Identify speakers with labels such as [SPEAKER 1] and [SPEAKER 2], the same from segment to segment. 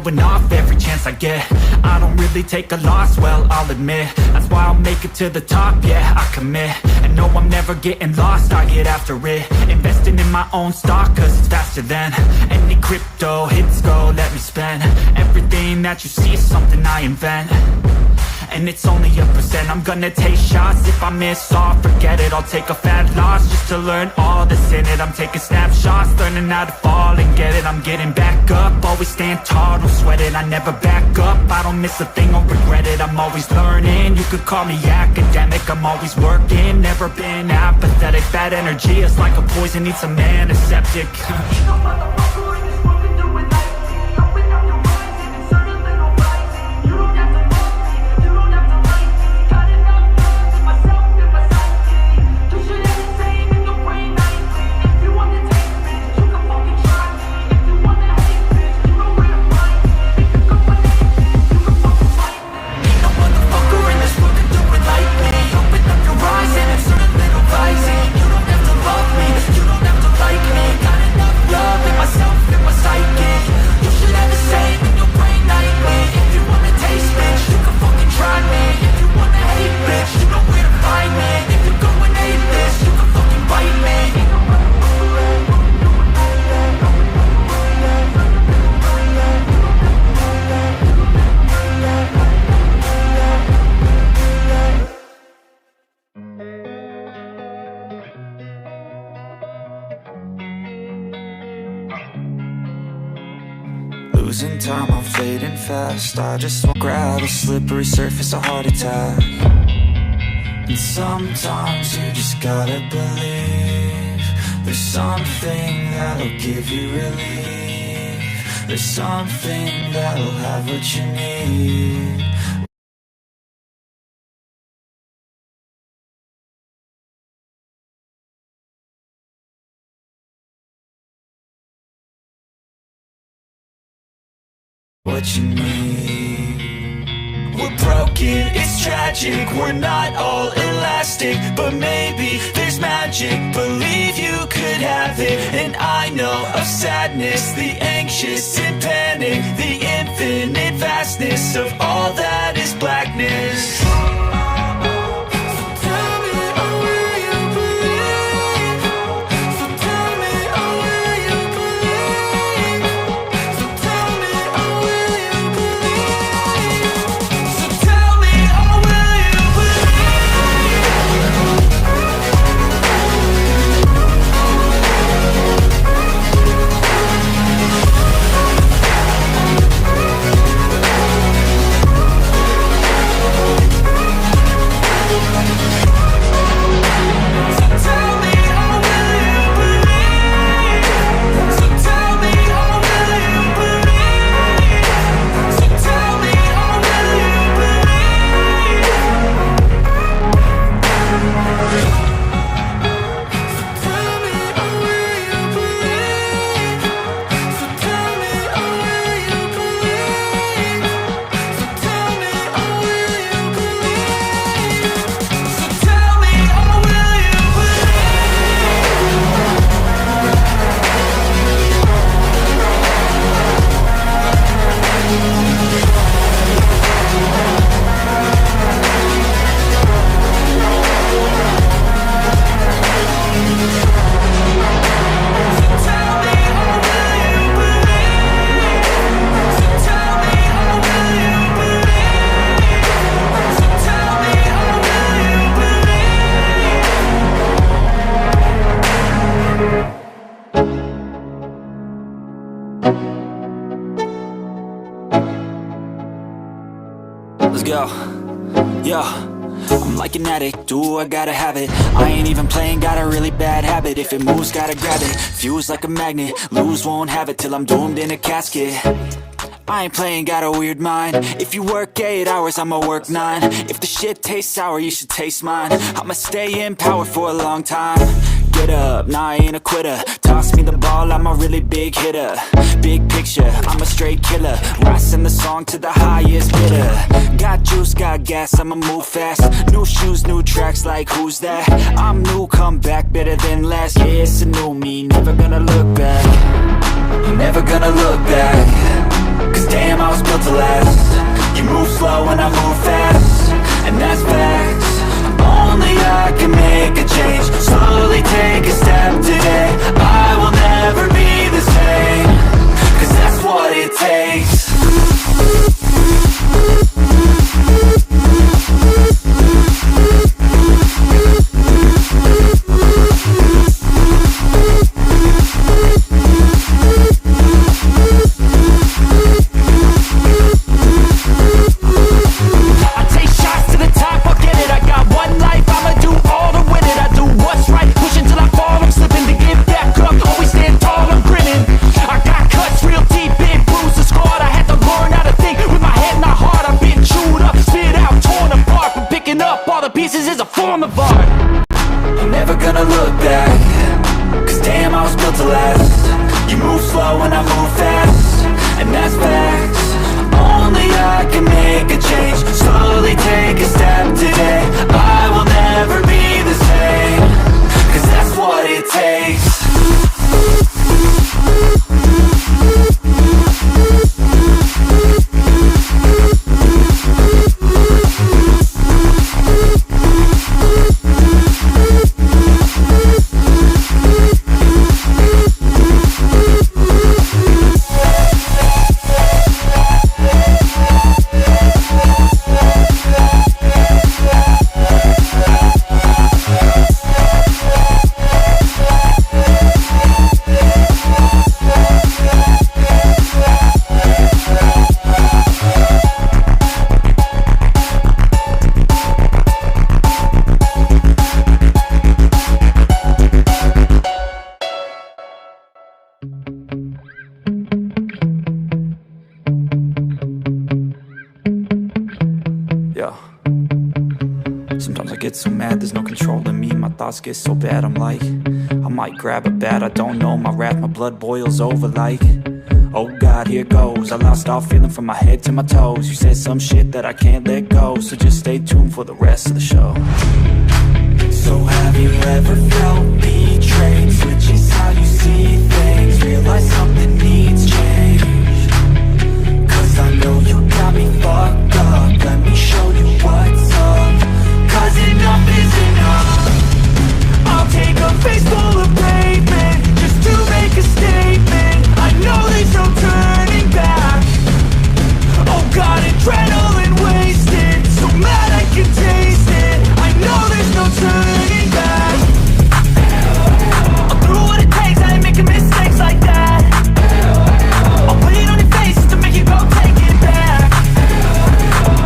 [SPEAKER 1] showing off every chance I get. I don't really take a loss, well, I'll admit. That's why I'll make it to the top, yeah, I commit. And no, I'm never getting lost, I get after it. Investing in my own stock, cause it's faster than any crypto hits go, let me spend. Everything that you see is something I invent, and it's only a percent. I'm gonna take shots, if I miss all, forget it. I'll take a fat loss just to learn all that's in it. I'm taking snapshots, learning how to fall and get it. I'm getting back up, always stand tall, don't sweat it. I never back up, I don't miss a thing, I'll regret it. I'm always learning, you could call me academic. I'm always working, never been apathetic. Bad energy is like a poison, needs some antiseptic.
[SPEAKER 2] Losing time, I'm fading fast. I just won't grab a slippery surface, a heart attack. And sometimes you just gotta believe there's something that'll give you relief. There's something that'll have what you need. What you need. We're broken, it's tragic. We're not all elastic, but maybe there's magic. Believe you could have it. And I know of sadness, the anxious and panic, the infinite vastness of all that is blackness. Yo, I'm like an addict, do I gotta have it. I ain't even playing, got a really bad habit. If it moves, gotta grab it, fuse like a magnet. Lose, won't have it till I'm doomed in a casket. I ain't playing, got a weird mind. If you work 8 hours, I'ma work 9. If the shit tastes sour, you should taste mine. I'ma stay in power for a long time. Get up, nah, I ain't a quitter. Toss me the ball, I'm a really big hitter. Big picture, I'm a straight killer. Rising the song to the highest bidder. Got juice, got gas, I'ma move fast. New shoes, new tracks, like who's that? I'm new, come back, better than last. Yeah, it's a new me, never gonna look back. I'm never gonna look back, 'cause damn, I was built to last. You move slow and I move fast, and that's facts. Only I can make a change. Slowly take a step today. I will never be the same, 'cause that's what it takes.
[SPEAKER 1] Sometimes I get so mad, there's no controlling me. My thoughts get so bad, I'm like, I might grab a bat, I don't know. My wrath, my blood boils over like, oh God, here goes. I lost all feeling from my head to my toes. You said some shit that I can't let go, so just stay tuned for the rest of the show. So have you ever felt betrayed? Switches how you see things, realize something needs change. Cause I know you got me fucked up, let me show you what's up. Cause enough is enough. I'll take a face full of pavement just to make a statement. I know there's no turning back. Oh God, adrenaline wasted, so mad I can taste it. I know there's no turning back. I'll do what it takes, I ain't making mistakes like that. I'll put it on your face to make you go take it back.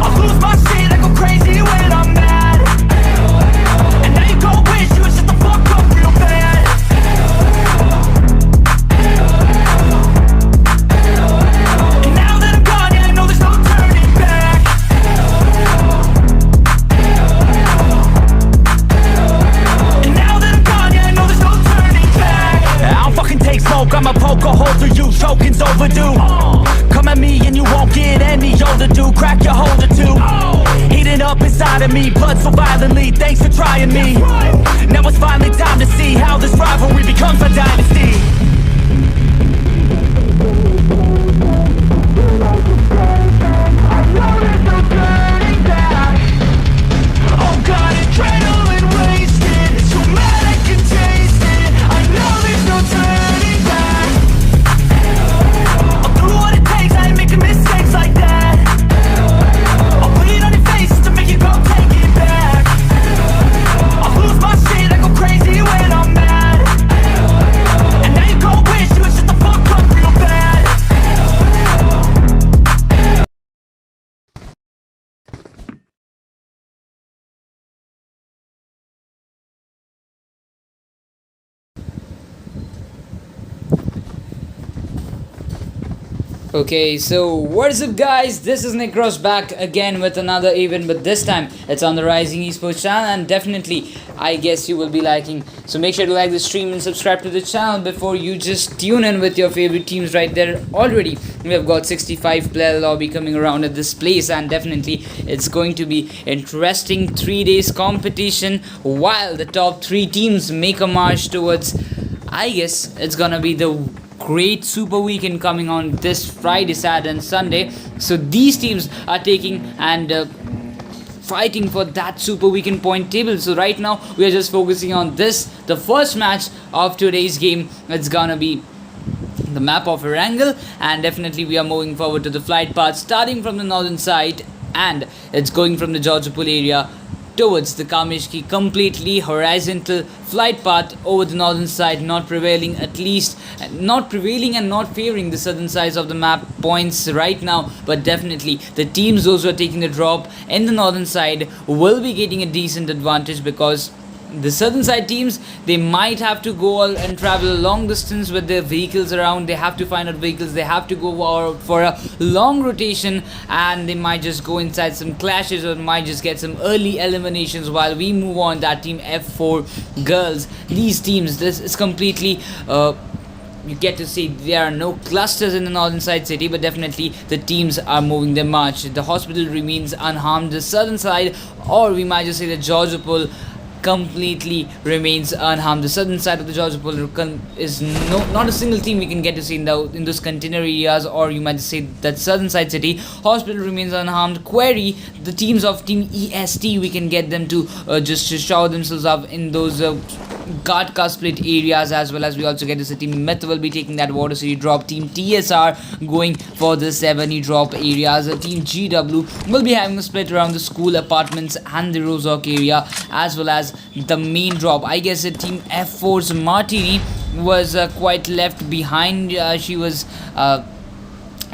[SPEAKER 1] I'll lose my shit, I go crazy when I'm mad. And now you go wish you would shut the fuck up real bad. And now that I'm gone, yeah, I know there's no turning back. And now that I'm gone, yeah, I know there's no turning back. I don't fucking take smoke, I'ma poke a hole through you, choking's overdue. Come at me and you won't get any older, dude. Crack your holder too. Heating up inside of me, blood so violently. Thanks for trying me. Now it's finally time to see how this rivalry becomes a dynasty. I know there's no turning back. Oh God, adrenaline wasted, so mad I can taste it. I know there's no turning back. I'll do what it takes, I ain't making mistakes like that. I'll put it on your face to make you go take it back. I'll lose my shit, I go crazy when I'm mad. And now you go wish you would shut the fuck up real bad.
[SPEAKER 3] Okay, so what's up guys, this is Nick Ross back again with another event, but this time it's on the Rising Esports channel, and definitely I guess you will be liking, so make sure to like the stream and subscribe to the channel before you just tune in with your favorite teams right there. Already we have got 65 player lobby coming around at this place, and definitely it's going to be interesting 3 days competition while the top 3 teams make a march towards, I guess it's gonna be the great super weekend coming on this Friday, Saturday and Sunday. So these teams are taking and fighting for that super weekend point table. So right now we are just focusing on this, the first match of today's game. It's gonna be the map of Erangel, and definitely we are moving forward to the flight path starting from the northern side, and it's going from the Georgopol area towards the Kameshki, completely horizontal flight path over the northern side, not prevailing and not favoring the southern sides of the map points right now. But definitely the teams, those who are taking the drop in the northern side, will be getting a decent advantage, because the southern side teams, they might have to go and travel a long distance with their vehicles around. They have to find out vehicles, they have to go for a long rotation, and they might just go inside some clashes or might just get some early eliminations. While we move on, that team F4 girls, these teams, this is completely you get to see there are no clusters in the northern side city, but definitely the teams are moving their march. The hospital remains unharmed. The southern side, or we might just say the Georgopol, completely remains unharmed. The southern side of the Georgopol is not a single team we can get to see in those container areas, or you might say that southern side city. Hospital remains unharmed. Query, the teams of team EST, we can get them to just to shower themselves up in those guard car split areas, as well as we also get to see team Myth will be taking that water city drop. Team TSR going for the 70 drop areas. Team GW will be having a split around the school, apartments and the Rozok area, as well as the main drop. I guess team F4's Martini was quite left behind.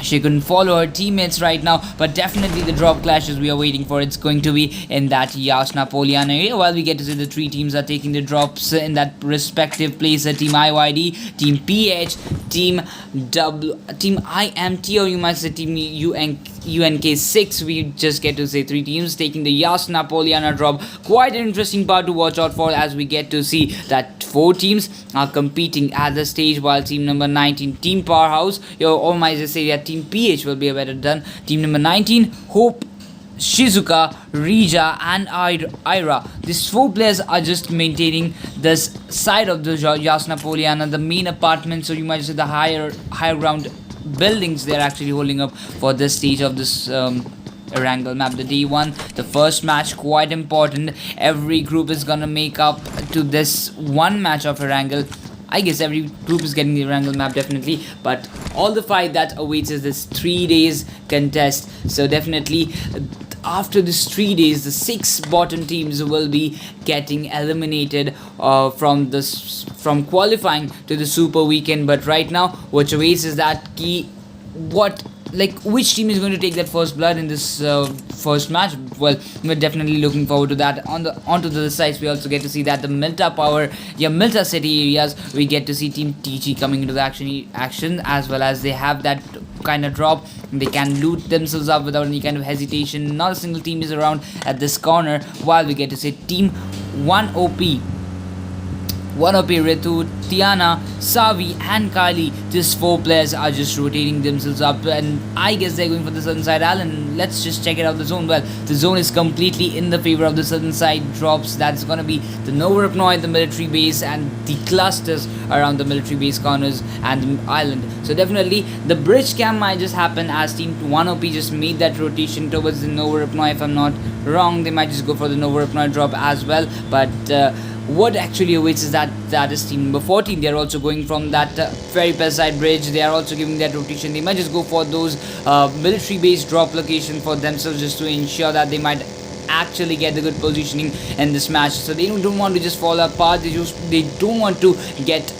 [SPEAKER 3] She couldn't follow her teammates right now, but definitely the drop clashes we are waiting for, it's going to be in that Yasna Poliana area. While we get to see the three teams are taking the drops in that respective place. Team IYD, Team PH, Team IMT, or you might say Team UNK6. We just get to say three teams taking the Yasna Poliana drop. Quite an interesting part to watch out for, as we get to see that four teams are competing at the stage, while team number 19, Team Powerhouse, or might just say that Team PH will be a better done. Team number 19, Hope, Shizuka, Rija and Ira. These four players are just maintaining this side of the Yasna Poliana, the main apartments, or you might say the higher ground buildings. They're actually holding up for this stage of this Erangel map. The day one, the first match, quite important. Every group is gonna make up to this one match of Erangel. I guess every group is getting the Erangel map, definitely, but all the fight that awaits is this 3 days contest. So definitely after this 3 days, the 6 bottom teams will be getting eliminated from qualifying to the super weekend. But right now what awaits is that which team is going to take that first blood in this first match. Well, we're definitely looking forward to that. Onto the sides, we also get to see that the Milta city areas, we get to see Team TG coming into the action, as well as they have that kind of drop. They can loot themselves up without any kind of hesitation. Not a single team is around at this corner, while we get to see Team 1OP, Ritu, Tiana, Savi and Kali. These four players are just rotating themselves up, and I guess they're going for the southern side island. Let's just check it out, the zone. Well, the zone is completely in the favor of the southern side drops. That's gonna be the Novorupnoy, the military base, and the clusters around the military base corners and the island. So definitely the bridge camp might just happen, as team 1OP just made that rotation towards the Novorupnoy. If I'm not wrong, they might just go for the Novorupnoy drop as well. But what actually awaits is that is team number 14. They are also going from that ferry side bridge. They are also giving that rotation. They might just go for those military base drop location for themselves, just to ensure that they might actually get the good positioning in this match. So they don't want to just fall apart. They don't want to get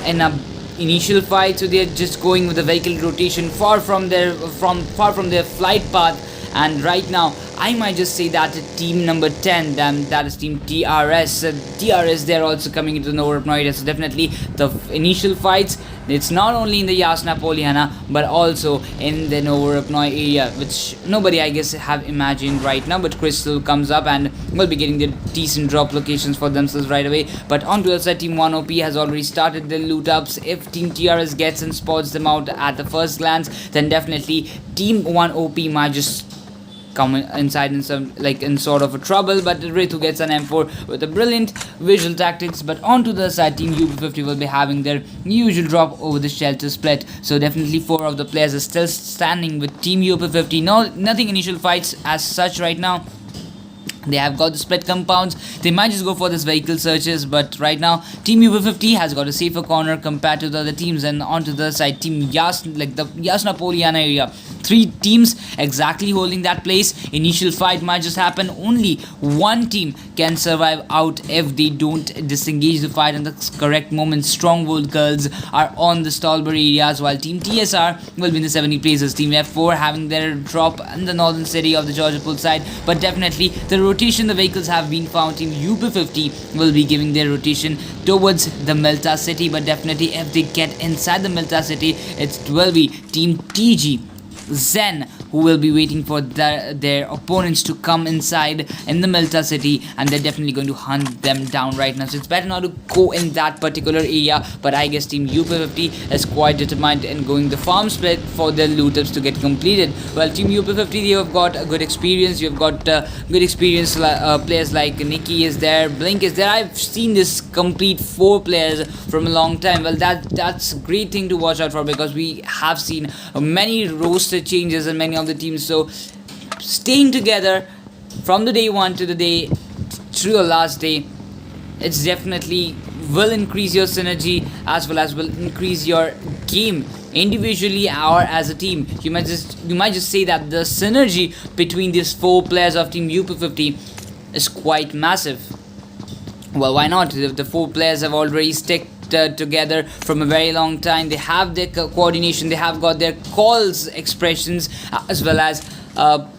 [SPEAKER 3] in a initial fight. So they are just going with the vehicle rotation far from their flight path. And right now I might just say that team number 10, that is team TRS, they're also coming into the Novorupnoy area. So definitely the initial fights, it's not only in the Yasna Poliana but also in the Novorupnoy area, which nobody I guess have imagined right now. But Crystal comes up and will be getting the decent drop locations for themselves right away. But on to the side, team 1OP has already started the loot ups. If team TRS gets and spots them out at the first glance, then definitely team 1OP might just come inside in some in sort of a trouble, but Ritu gets an M4 with a brilliant visual tactics. But onto the side, team UP50 will be having their usual drop over the shelter split. So definitely 4 of the players are still standing with team UP50. Nothing initial fights as such right now. They have got the split compounds. They might just go for this vehicle searches, but right now team UP50 has got a safer corner compared to the other teams. And onto the side, team the Yasna Poliana area, 3 teams exactly holding that place. Initial fight might just happen. Only one team can survive out if they don't disengage the fight in the correct moment. Stronghold girls are on the Stallbury areas, while team TSR will be in the 70 places. Team F4 having their drop in the northern city of the Georgia Pool side, but definitely the rotation the vehicles have been found. Team UP50 will be giving their rotation towards the Milta city, but definitely if they get inside the Milta city, it will be team TG Zen who will be waiting for their opponents to come inside in the Milta city, and they're definitely going to hunt them down right now. So it's better not to go in that particular area, but I guess team UP50 is quite determined in going the farm split for their loot ups to get completed. Well, team UP50, they have got a good experience. You've got good experience players like Nikki is there, Blink is there. I've seen this complete 4 players from a long time. Well, that's a great thing to watch out for, because we have seen many roster changes in many of the teams. So staying together from the day 1 to the day through the last day, it's definitely will increase your synergy as well as will increase your game individually or as a team. You might just say that the synergy between these 4 players of team UP50 is quite massive. Well, why not? The 4 players have already stuck together from a very long time. They have their coordination, they have got their calls expressions, as well as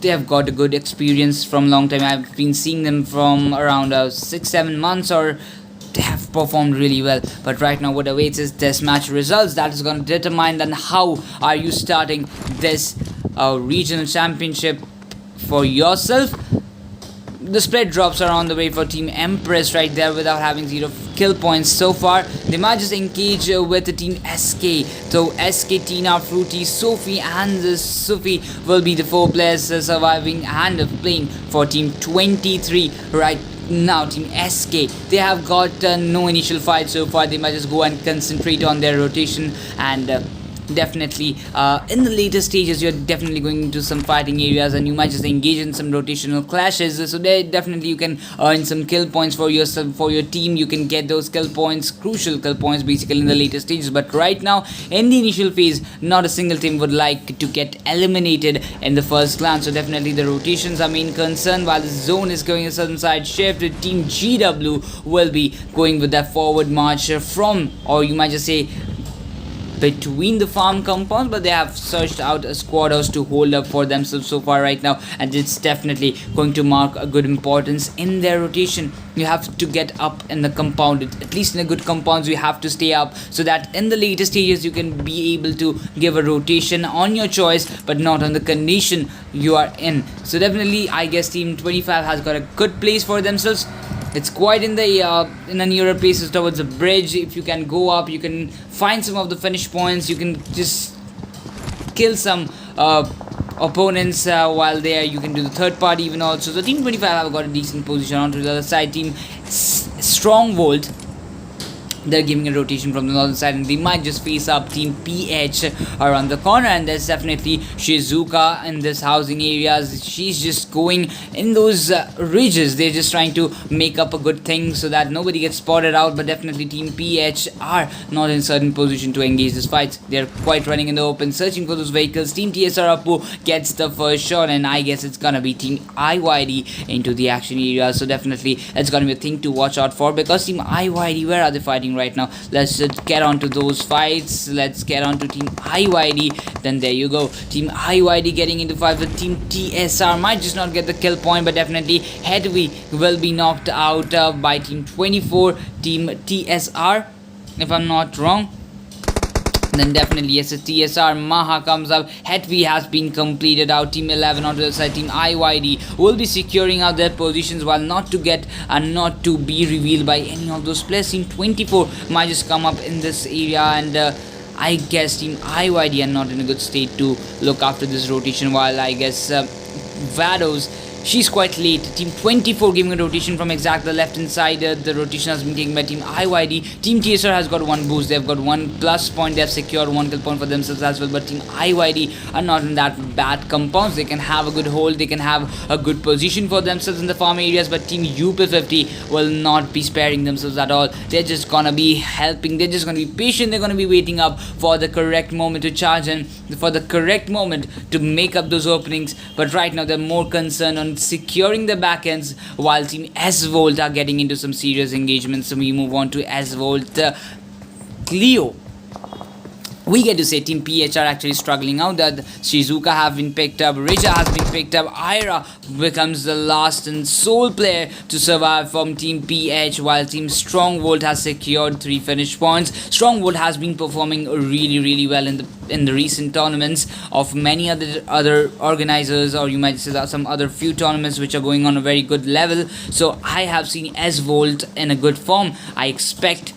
[SPEAKER 3] they have got a good experience from long time. I've been seeing them from around 6-7 months, or they have performed really well. But right now what awaits is test match results. That is going to determine then how are you starting this regional championship for yourself. The split drops are on the way for team Empress right there without having 0 kill points so far. They might just engage with the team SK. So SK, Tina, Fruity, Sophie and Sophie will be the 4 players surviving and playing for team 23 right now. Team SK, they have got no initial fight so far. They might just go and concentrate on their rotation, and definitely in the later stages you're definitely going into some fighting areas, and you might just engage in some rotational clashes. So there definitely you can earn some kill points for yourself, for your team. You can get those kill points, crucial kill points basically in the later stages. But right now in the initial phase, not a single team would like to get eliminated in the first glance. So definitely the rotations are main concern. While the zone is going a certain side shift, team GW will be going with that forward march from, or you might just say between the farm compounds, but they have searched out a squad house to hold up for themselves so far right now, and it's definitely going to mark a good importance in their rotation. You have to get up in the compound, at least in the good compounds you have to stay up, so that in the later stages you can be able to give a rotation on your choice, but not on the condition you are in. So definitely I guess team 25 has got a good place for themselves. It's quite in the nearer places towards the bridge. If you can go up, you can find some of the finish points. You can just kill some opponents while there. You can do the third party even also. So team 25 have got a decent position. Onto the other side, team Stronghold, they're giving a rotation from the northern side, and they might just face up team PH around the corner. And there's definitely Shizuka in this housing areas. She's just going in those ridges. They're just trying to make up a good thing so that nobody gets spotted out. But definitely team PH are not in certain position to engage this fight. They're quite running in the open, searching for those vehicles. Team TSR Apu gets the first shot, and I guess it's gonna be team IYD into the action area. So definitely it's gonna be a thing to watch out for, because team IYD, where are they fighting right now? Let's just get on to those fights. Let's get on to team IYD. Then there you go, team IYD getting into fight with team TSR. Might just not get the kill point, but definitely Headway will be knocked out by team 24, team TSR, if I'm not wrong. Then definitely yes, TSR Maha comes up. Headway has been completed out. Team 11 onto the side. Team IYD will be securing out their positions, while not to get and not to be revealed by any of those players. Team 24 might just come up in this area, and I guess team IYD are not in a good state to look after this rotation, while I guess Vados. She's quite late. Team 24 giving a rotation from exact the left hand side. The rotation has been taken by Team IYD. Team TSR has got 1 boost. They've got 1 plus point. They've secured 1 kill point for themselves as well. But Team IYD are not in that bad compounds. They can have a good hold. They can have a good position for themselves in the farm areas. But Team UP50 will not be sparing themselves at all. They're just gonna be helping. They're just gonna be patient. They're gonna be waiting up for the correct moment to charge and for the correct moment to make up those openings. But right now they're more concerned on securing the back ends, while Team S-Volt are getting into some serious engagements. So we move on to S-Volt. Cleo, we get to say Team PH are actually struggling out. That Shizuka have been picked up, Rija has been picked up, Ira becomes the last and sole player to survive from Team PH, while Team Strongvolt has secured 3 finish points. Strongvolt has been performing really well in the recent tournaments of many other organizers, or you might say that some other few tournaments which are going on a very good level. So I have seen S-Volt in a good form. I expect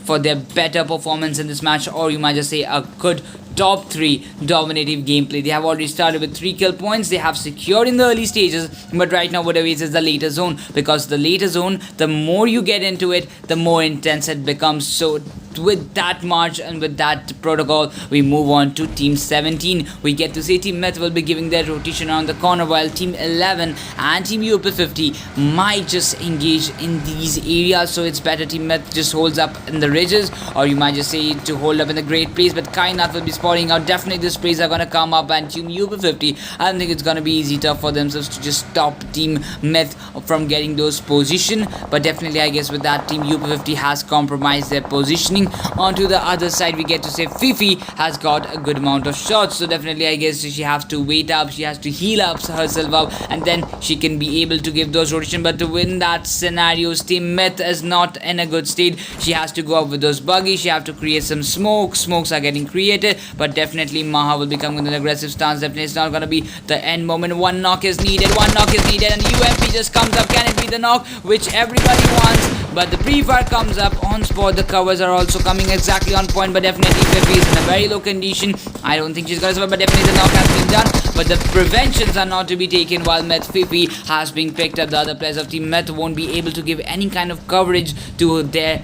[SPEAKER 3] for their better performance in this match, or you might just say a good top 3 dominative gameplay. They have already started with 3 kill points. They have secured in the early stages, but right now what awaits is the later zone, because the later zone, the more you get into it, the more intense it becomes. So with that march and with that protocol, we move on to Team 17. We get to say Team Meth will be giving their rotation around the corner, while Team 11 and Team UP50 might just engage in these areas. So it's better Team Meth just holds up in the ridges, or you might just say to hold up in the great place. But Kainat will be spotting out. Definitely the sprays are gonna come up, and Team UP50, I don't think it's gonna be easy tough for themselves to just stop Team Meth from getting those position. But definitely I guess with that, Team UP50 has compromised their positioning. Onto the other side, we get to say Fifi has got a good amount of shots, so definitely I guess she has to wait up, she has to heal up herself up, and then she can be able to give those rotation. But to win that scenario, Team Meth is not in a good state. She has to go up with those buggies, she have to create some smokes are getting created, but definitely Maha will be coming with an aggressive stance. Definitely it's not gonna be the end moment. One knock is needed, and UMP just comes up. Can it be the knock which everybody wants? But the pre-fire comes up on spot. The covers are also coming exactly on point, but definitely Fifi is in a very low condition. I don't think she's gonna survive, but definitely the knock has been done. But the preventions are not to be taken, while Meth Fifi has been picked up. The other players of Team Meth won't be able to give any kind of coverage to their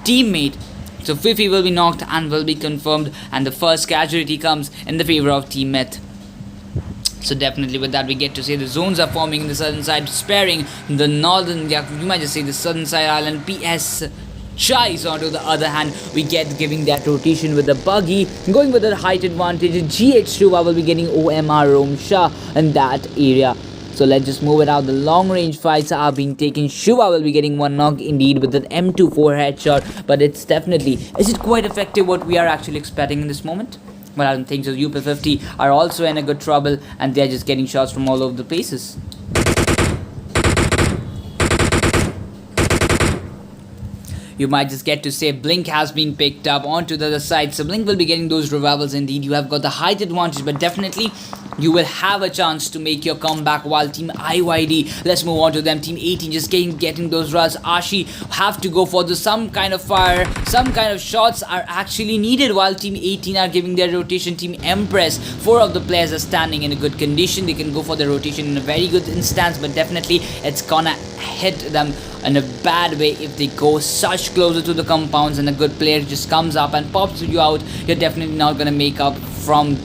[SPEAKER 3] teammate. So Fifi will be knocked and will be confirmed, and the first casualty comes in the favor of Team Meth. So definitely with that, we get to say the zones are forming in the southern side, sparing the northern, you might just say the southern side island. PS Chais, on to the other hand, we get giving that rotation with the buggy, going with the height advantage. GH2 will be getting OMR Romsha in that area. So let's just move it out. The long range fights are being taken. Shuva will be getting 1 knock indeed with an M24 headshot, but it's definitely, is it quite effective what we are actually expecting in this moment? Well, I don't think so. UP50 are also in a good trouble, and they're just getting shots from all over the places. You might just get to say Blink has been picked up onto the other side. So Blink will be getting those revivals indeed. You have got the height advantage, but definitely you will have a chance to make your comeback, while Team IYD, let's move on to them. Team 18 just getting those runs. Ashi have to go for some kind of fire, some kind of shots are actually needed, while Team 18 are giving their rotation. Team Empress, 4 of the players are standing in a good condition. They can go for the rotation in a very good instance, but definitely it's gonna hit them in a bad way if they go such closer to the compounds and a good player just comes up and pops you out. You're definitely not gonna make up from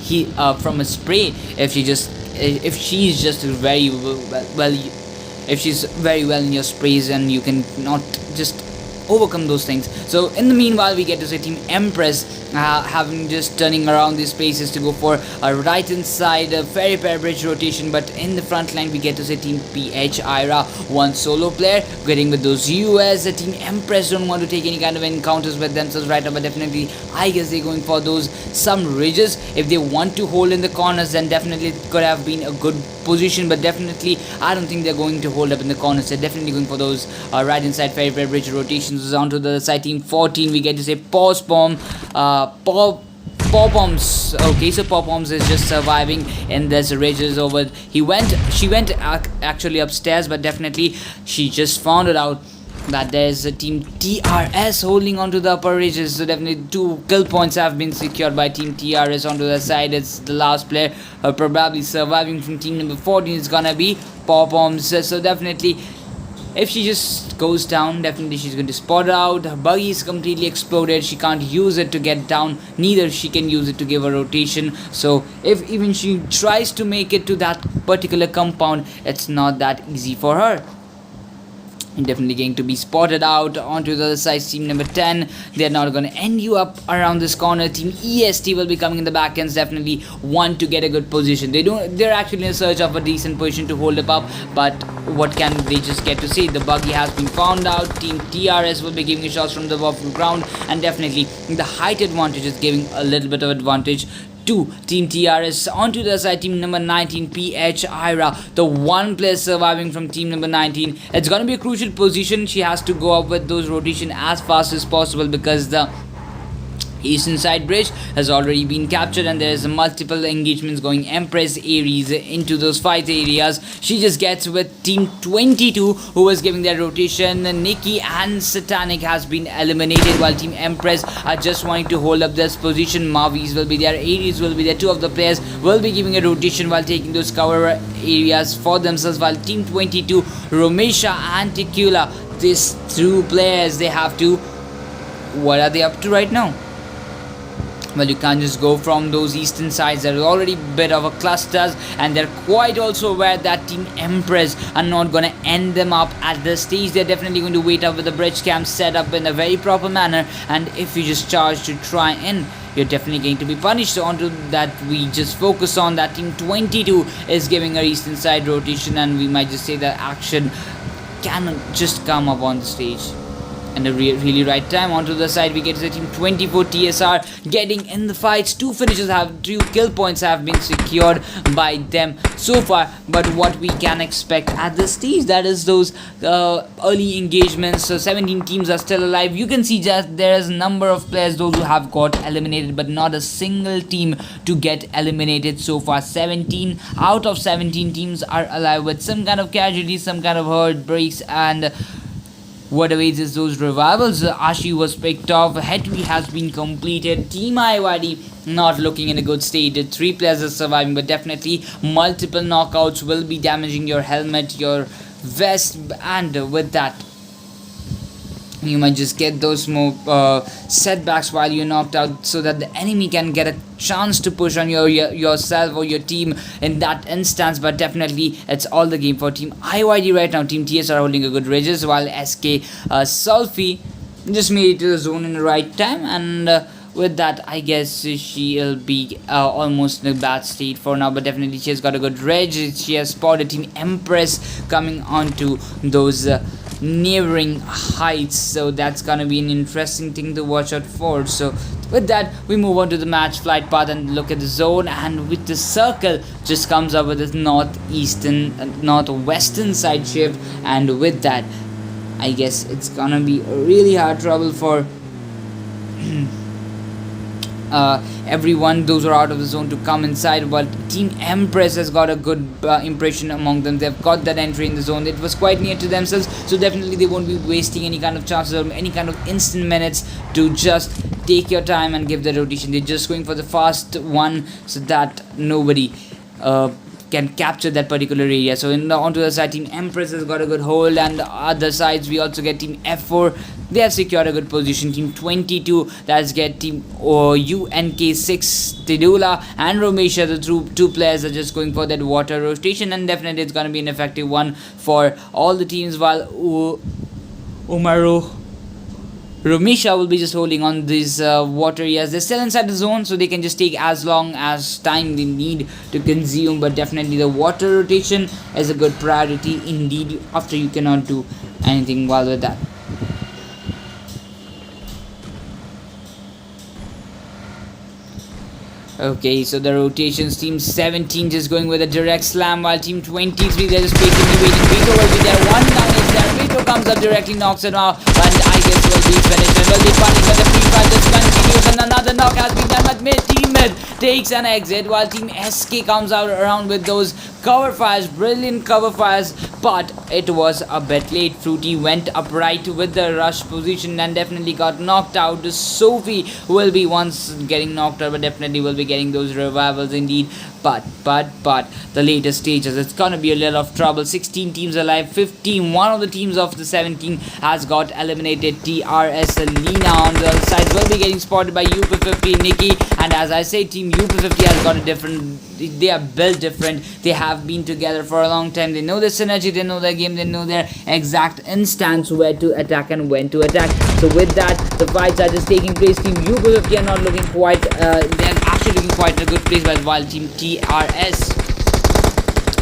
[SPEAKER 3] a spray if she's just very well, if she's very well in your sprays, and you can not just overcome those things. So in the meanwhile, we get to see Team Empress having just turning around these spaces to go for a right hand side ferry pair bridge rotation, but in the front line we get to see Team PH Ira, 1 solo player getting with those US. Team Empress don't want to take any kind of encounters with themselves right now, but definitely I guess they're going for those some ridges. If they want to hold in the corners, then definitely it could have been a good position, but definitely I don't think they're going to hold up in the corners. They're definitely going for those right inside ferry pair bridge rotations. On to the other side, Team 14, we get to say Pause Bomb, Pop-Bombs. Okay, so Pop-Bombs is just surviving in this ridges over. She went actually upstairs, but definitely she just found it out that there's a team TRS holding on to the upper ridges. So definitely 2 kill points have been secured by team TRS onto the side. It's the last player probably surviving from team number 14 is gonna be POWERHOUSE. So definitely if she just goes down, definitely she's going to spot out. Her buggy is completely exploded. She can't use it to get down, neither she can use it to give a rotation. So if even she tries to make it to that particular compound, it's not that easy for her. Definitely going to be spotted out onto the other side. Team number 10, they're not going to end you up around this corner. Team EST will be coming in the back ends, definitely want to get a good position. They're actually in search of a decent position to hold up, but what can they just get to say? The buggy has been found out. Team TRS will be giving shots from the ground, and definitely the height advantage is giving a little bit of advantage to team TRS. Onto the side, team number 19, PHIRA, the one player surviving from team number 19. It's gonna be a crucial position. She has to go up with those rotation as fast as possible because the eastern side bridge has already been captured and there's multiple engagements going Empress Aries into those fight areas. She just gets with team 22 who was giving their rotation. Nikki and Satanic has been eliminated while team Empress are just wanting to hold up this position. Mavis will be there, Aries will be there. 2 of the players will be giving a rotation while taking those cover areas for themselves, while team 22, Romesha and Tequila, these 2 players, they have to, what are they up to right now? Well, you can't just go from those eastern sides. There are already a bit of a clusters, and they're quite also aware that team Empress are not going to end them up at this stage. They're definitely going to wait up with the bridge camp set up in a very proper manner, and if you just charge to try in, you're definitely going to be punished. So onto that, we just focus on that. Team 22 is giving her eastern side rotation, and we might just say that action can just come up on the stage and a really right time. Onto the side, we get to the team 24 TSR getting in the fights. 2 kill points have been secured by them so far, but what we can expect at this stage, that is those early engagements. So 17 teams are still alive. You can see just there is a number of players, those who have got eliminated, but not a single team to get eliminated so far. 17 out of 17 teams are alive with some kind of casualties, some kind of hurt breaks, and what awaits is those revivals. Ashi was picked off, Hetwi has been completed. Team IYD not looking in a good state. 3 players are surviving, but definitely multiple knockouts will be damaging your helmet, your vest, and with that you might just get those more setbacks while you're knocked out, so that the enemy can get a chance to push on yourself or your team in that instance. But definitely it's all the game for team IYD right now. Team TS are holding a good ridges, while SK Sulfi just made it to the zone in the right time, and with that, I guess she'll be almost in a bad state for now, but definitely she has got a good ridge. She has spotted team Empress coming onto those neighboring heights, so that's gonna be an interesting thing to watch out for. So with that, we move on to the match flight path and look at the zone, and with the circle just comes up with this northwestern side shift, and with that, I guess it's gonna be a really hard trouble for everyone, those who are out of the zone, to come inside. But team Empress has got a good impression among them. They've got that entry in the zone. It was quite near to themselves, so definitely they won't be wasting any kind of chances or any kind of instant minutes to just take your time and give the rotation. They're just going for the fast one so that nobody can capture that particular area. So onto the side, team Empress has got a good hold, and the other sides we also get team F4. They have secured a good position. Team 22, that's get team UNK6 Tidula and Romesha. The 2 players are just going for that water rotation, and definitely it's going to be an effective one for all the teams, while Romesha will be just holding on these water areas. They're still inside the zone, so they can just take as long as time they need to consume, but definitely the water rotation is a good priority indeed, after you cannot do anything while with that. Okay, so the rotations, team 17 just going with a direct slam, while team 23, they're just patiently waiting. Vito will be there, 1 down is there. Vito comes up directly, knocks it off, and I guess will be finished. And will be punished, but the free fight just continues, and another knock has been done, but team mid takes an exit, while team SK comes out around with those cover fires, brilliant cover fires but it was a bit late. Fruity went upright with the rush position and definitely got knocked out. Sophie will be once getting knocked out, but definitely will be getting those revivals indeed. But the later stages, it's gonna be a little of trouble. 16 teams alive, 15. One of the teams of the 17 has got eliminated. TRS Lena on the other side will be getting spotted by UP50 Nikki. And as I say, team UP50 has got a different, they are built different. They have been together for a long time. They know their synergy, they know their game, they know their exact instance where to attack and when to attack. So with that, the fights are just taking place. Team UP50 are not looking quite, they're actually looking quite in a good place, while team TRS,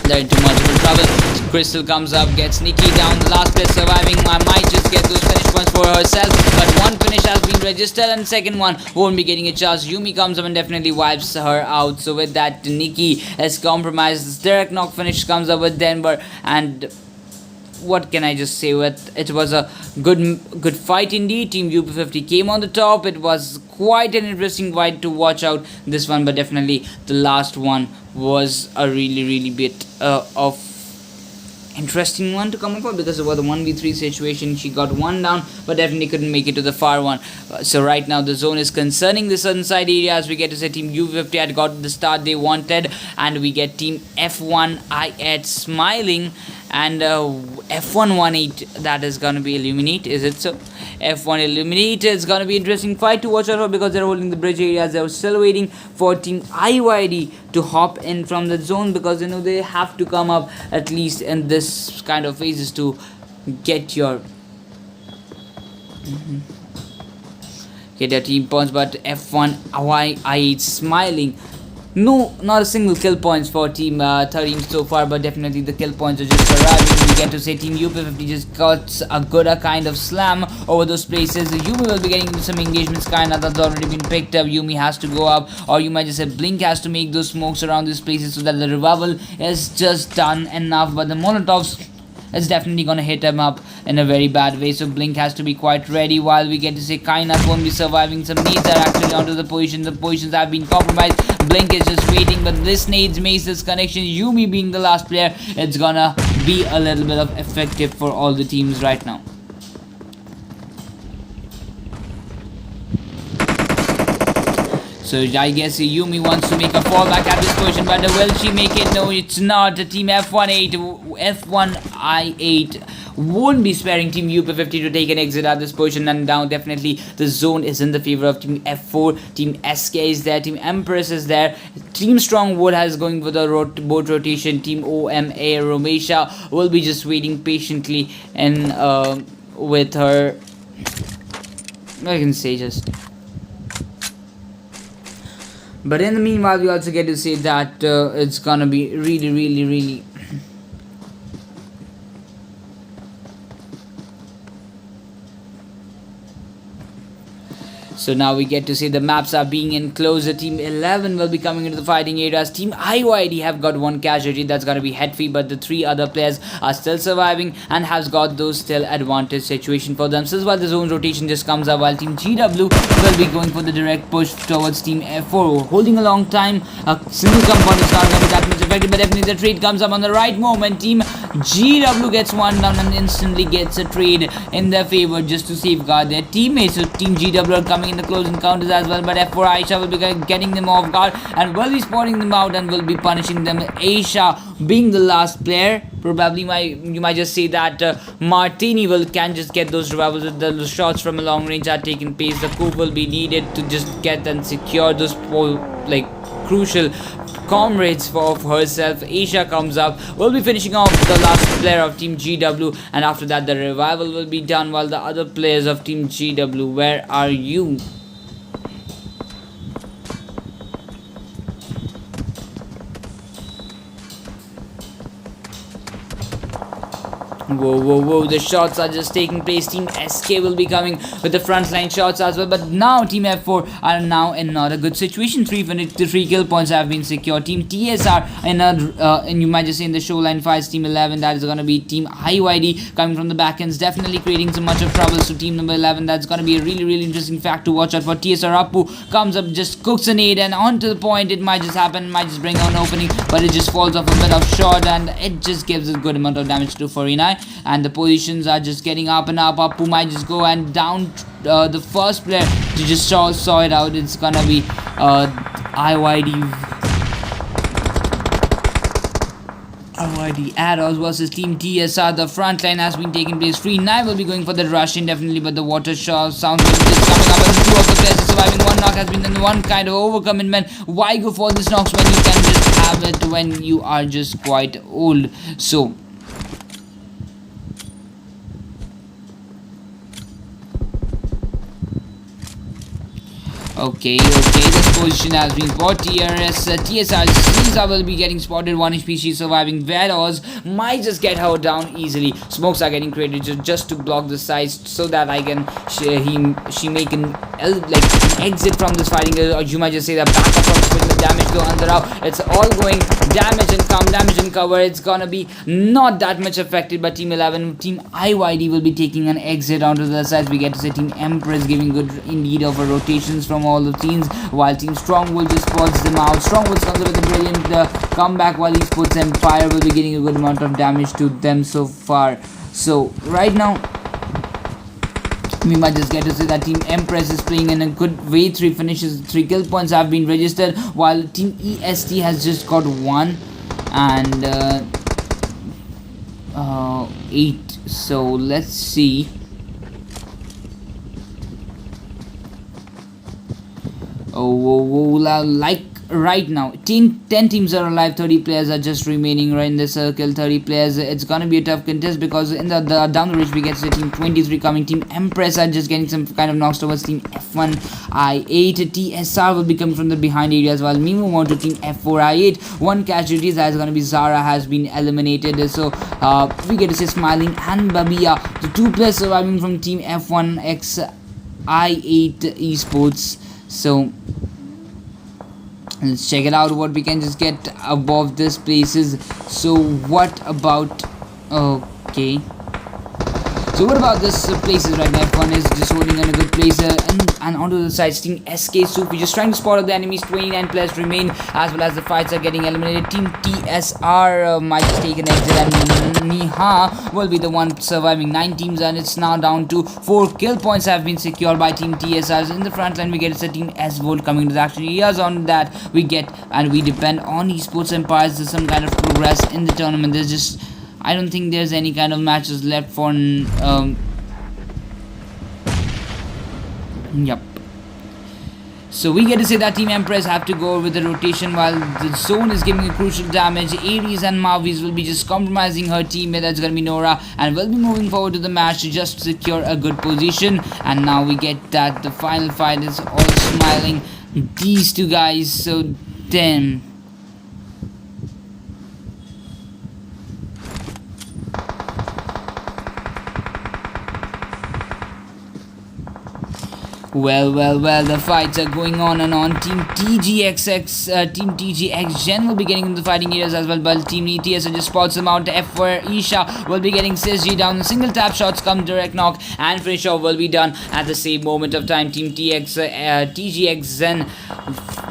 [SPEAKER 3] they're into multiple trouble. Crystal comes up, gets Nikki down, the last player surviving. I might just get those finish points for herself, but one finish has been registered and the second one won't be getting a chance. Yumi comes up and definitely wipes her out. So with that, Nikki is compromised. Direct knock finish comes up with Denver, and what can I just say? It was a good fight indeed. Team UP50 came on the top. It was quite an interesting fight to watch out this one, but definitely the last one was a really bit of interesting one to come up with, because it was a 1v3 situation. She got one down, but definitely couldn't make it to the far one. So right now the zone is concerning the southern side area, as we get to say team U50 had got the start they wanted, and we get team F1xi8 smiling and F1xi8 that is gonna be eliminate. Is it so? F1 eliminate. It's gonna be interesting fight to watch out for, because they're holding the bridge areas. They're still waiting for team IYD to hop in from the zone, because you know they have to come up at least in this kind of phases to get your get their team points. But F1xi8 smiling. No, not a single kill points for team 13 so far, but definitely the kill points are just arriving. We get to say team UP50 just got a good kind of slam over those places. Yumi will be getting into some engagements, kind of that's already been picked up. Yumi has to go up, or you might just say Blink has to make those smokes around these places so that the revival is just done enough. But the Molotovs, it's definitely gonna hit him up in a very bad way, so Blink has to be quite ready. While we get to say Kaina won't be surviving. Some nades are actually onto the positions. The positions have been compromised. Blink is just waiting, but this nades makes this connection. Yumi being the last player, it's gonna be a little bit of effective for all the teams right now. So I guess Yumi wants to make a fallback at this position, but will she make it? No, it's not. Team F1xi8 won't be sparing team UP50 to take an exit at this position, and now definitely the zone is in the favor of team F4. Team SK is there, team Empress is there, team Strongwood has going for the boat rotation. Team OMA Romesha will be just waiting patiently and with her, I can say just. But in the meanwhile, we also get to say that it's gonna be really so now we get to see the maps are being enclosed. Team 11 will be coming into the fighting areas. Team IYD have got one casualty, that's gonna be Hetfi, but the three other players are still surviving and has got those still advantage situation for themselves, while the zone rotation just comes up, while team GW will be going for the direct push towards team F4. Holding a long time, a single compound is not gonna be that much effective, but definitely the trade comes up on the right moment. Team GW gets one down and instantly gets a trade in their favor just to safeguard their teammates. So team GW are coming in the close encounters as well, but F4 Aisha will be getting them off guard and will be spotting them out and will be punishing them. Aisha being the last player, probably you might just say that Martini can just get those revivals with the shots from a long range are taking place. The coup will be needed to just get and secure those crucial comrades of herself. Aisha comes up, will be finishing off the last player of team GW, and after that the revival will be done, while the other players of team GW, where are you? Whoa, the shots are just taking place. Team SK will be coming with the frontline shots as well, but now Team F4 are now in not a good situation. 3 kill points have been secured. Team TSR and you might just say in the showline fights, Team 11, that is going to be Team IYD coming from the back ends, definitely creating so much of trouble. So Team number 11, that's going to be a really interesting fact to watch out for. TSR Appu comes up, just cooks a nade, and onto the point. It might just happen, might just bring on an opening, but it just falls off a bit of shot, and it just gives a good amount of damage to 49. And the positions are just getting up and up. Appu might just go and down the first player to just saw it out. It's gonna be IYD Arrows versus Team TSR. The front line has been taking place. FINESS will be going for the rush in definitely, but the water shot sound is coming up, and 2 of the players are surviving. 1 knock has been done, 1 kind of overcommitment. Why go for this knocks when you can just have it when you are just quite old? So Okay, this position has been bought. TSR will be getting spotted. 1 HP, she's surviving. Veros might just get her down easily. Smokes are getting created just to block the sides so that I can she make an exit from this fighting. Or you might just say that backup from the damage though under out. It's all going damage and cover. It's gonna be not that much affected, but Team 11, Team IYD will be taking an exit onto the sides. We get to see Team Empress giving good indeed of rotations from all the teams, while Team Stronghold just spots them out. Stronghold comes up with a brilliant comeback, while Esports Empire will be getting a good amount of damage to them so far. So right now we might just get to see that Team Empress is playing in a good way. 3 finishes, 3 kill points have been registered, while Team EST has just got 1 and 8. So let's see. Like right now 10 teams are alive, 30 players are just remaining right in the circle. 30 players, it's gonna be a tough contest, because in the down the ridge we get to Team 23 coming. Team Empress are just getting some kind of knocks towards Team F1xi8. TSR will be coming from the behind areas, while we move on to Team F4i8. 1 casualties, that's gonna be Zara has been eliminated. So we get to see Smiling and Babia, the 2 players surviving from Team F1xi8 Esports. So let's check it out, what we can just get above this places. So what about what about this places right now? F1 is just holding on a good place, and onto the sides Team SK Sufi just trying to spot out the enemies. 29 players remain, as well as the fights are getting eliminated. Team TSR might just take an exit, and Niha will be the one surviving. 9 teams, and it's now down to 4 kill points have been secured by Team TSR. In the front line we get a Team S-Volt coming to the action. Years on that we get, and we depend on Esports Empires. There's some kind of progress in the tournament. There's just, I don't think there's any kind of matches left for yep. So we get to say that Team Empress have to go with the rotation, while the zone is giving a crucial damage. Aries and Mavis will be just compromising her teammate, that's gonna be Nora, and will be moving forward to the match to just secure a good position. And now we get that the final fight is all Smiling, these 2 guys. So damn. Well, the fights are going on and on. Team TGX Gen will be getting into the fighting areas as well, but Team ETS just spots them out. F1xi8 will be getting SISG down. Single tap shots come, direct knock, and finish off will be done at the same moment of time. Team TGX Zen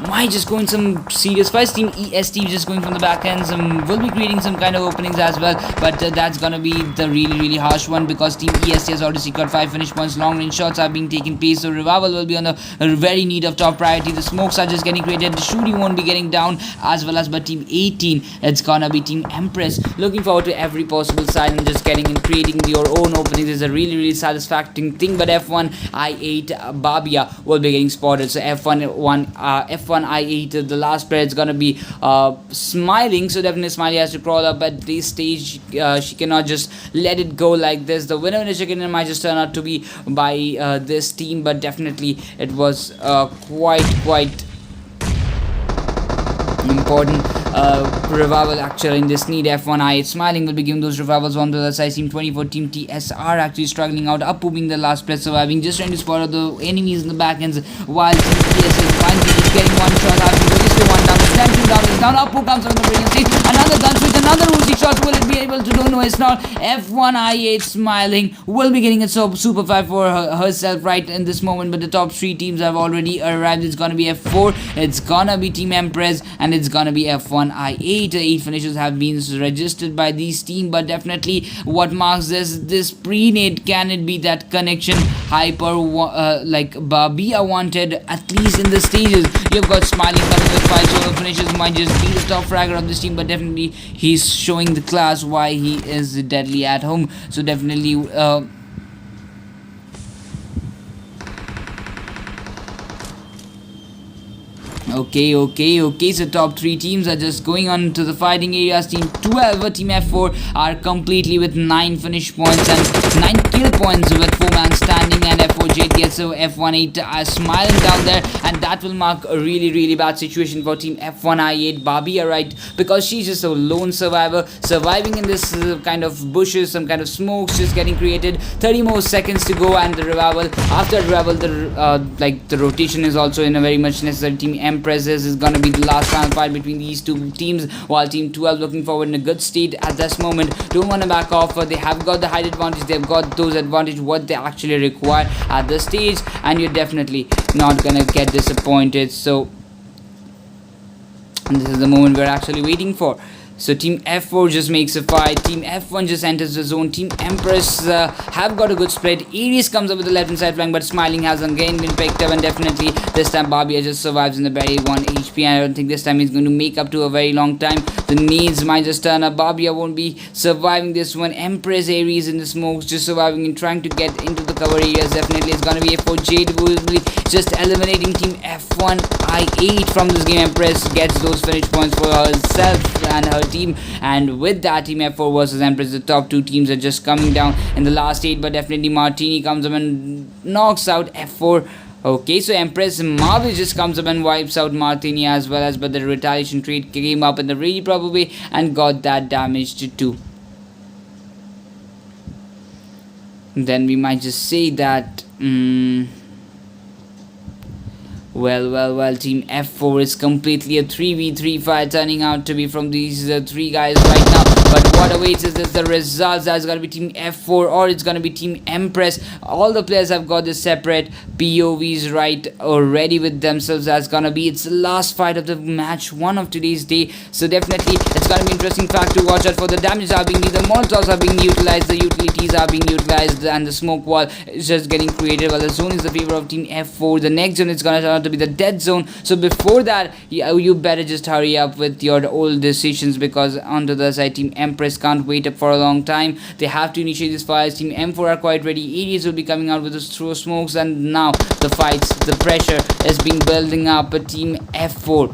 [SPEAKER 3] might just go in some serious fights. Team EST just going from the back ends, will be creating some kind of openings as well, but that's gonna be the really harsh one, because Team EST has already secured 5 finish points. Long range shots are being taken place, so Revival will be on the very need of top priority. The smokes are just getting created. The shooting won't be getting down, as well as, but Team 18, it's gonna be Team Empress looking forward to every possible side and just getting and creating your own openings is a really satisfying thing. But F1xi8 Babia will be getting spotted. So F1xi8, the last player, is gonna be Smiling. So definitely Smiley has to crawl up at this stage. She cannot just let it go like this. The winner chicken might just turn out to be by this team, but definitely it was quite important revival actually in this need. F1i8 Smiling will be giving those revivals on to the side. Team 24, Team TSR actually struggling out. Appu being the last player surviving, just trying to spot out the enemies in the back ends, while Team TS is finally just getting one shot after register one down. Stamping down is down. Appu comes on the brilliant seat. Another gun switch, another Uzi shot. Will it be able to do? No, it's not. F1i8 Smiling will be getting a super fight for herself right in this moment, but the top 3 teams have already arrived. It's gonna be F4, it's gonna be Team Empress, and it's gonna be F1i8. 8 finishes have been registered by these teams, but definitely what marks this pre-nade, can it be that connection hyper like Babia wanted, at least in the stages? You've got Smiling coming with 5 solo finishes, might just be the top fragger of this team, but definitely he's showing the class why he is deadly at home. So definitely Okay, so top 3 teams are just going on to the fighting areas. Team 12, Team F4 are completely with 9 finish points and 9 kill points with 4 man standing, and F4 gets so F1i8 are Smiling down there, and that will mark a really bad situation for Team F1i8 Babia, right? Because she's just a lone survivor, surviving in this kind of bushes, some kind of smokes just getting created. 30 more seconds to go, and the revival, after revival, the rotation is also in a very much necessary. Team Empress is gonna be the last final fight between these 2 teams, while Team 12 looking forward in a good state at this moment. Don't want to back off, they have got the height advantage, they've got those advantage what they actually require at this stage, and you're definitely not gonna get disappointed. So this is the moment we're actually waiting for. So Team F4 just makes a fight, Team F1 just enters the zone. Team Empress have got a good spread. Aries comes up with the left hand side flank, but Smiling has again been picked up, and definitely this time Babia just survives in the very 1 HP. I don't think this time he's going to make up to a very long time. The needs might just turn up. Babia won't be surviving this one. Empress, Aries in the smokes just surviving and trying to get into the cover areas. Definitely it's going to be F4 Jade who will be just eliminating Team F1i8 from this game. Empress gets those finish points for herself and her team, and with that, Team F4 versus Empress, the top 2 teams are just coming down in the last 8, but definitely Martini comes up and knocks out F4. Okay, so Empress Marvel just comes up and wipes out Martini as well as, but the retaliation trade came up in the really proper way and got that damage to 2. Then we might just say that Well, Team F4 is completely a 3v3 fight, turning out to be from these 3 guys right now. But what awaits is the results. That's gonna be Team F4 or it's gonna be Team Empress. All the players have got the separate POVs right already with themselves. That's gonna be its last fight of the match 1 of today's day. So definitely it's gonna be interesting fact to watch out for. The damage are being, the molotovs are being utilized, the utilities are being utilized, and the smoke wall is just getting created. While the zone is the favor of Team F4. The next zone is gonna turn out to be the dead zone. So before that, you better just hurry up with your old decisions, because onto the side, Team Empress can't wait up for a long time. They have to initiate this fight. Team M4 are quite ready. Aries will be coming out with those throw smokes, and now the fights, the pressure is being building up. A Team F4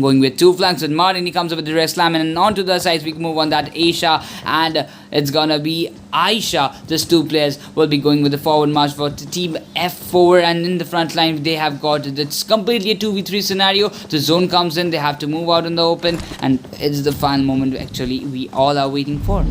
[SPEAKER 3] going with 2 flanks with Martin. He comes up with the direct slam, and on to the sides we move on that Aisha, and it's gonna be Aisha. These 2 players will be going with the forward march for Team F4, and in the front line they have got, it's completely a 2v3 scenario. The zone comes in, they have to move out in the open, and it's the final moment actually we all are waiting for.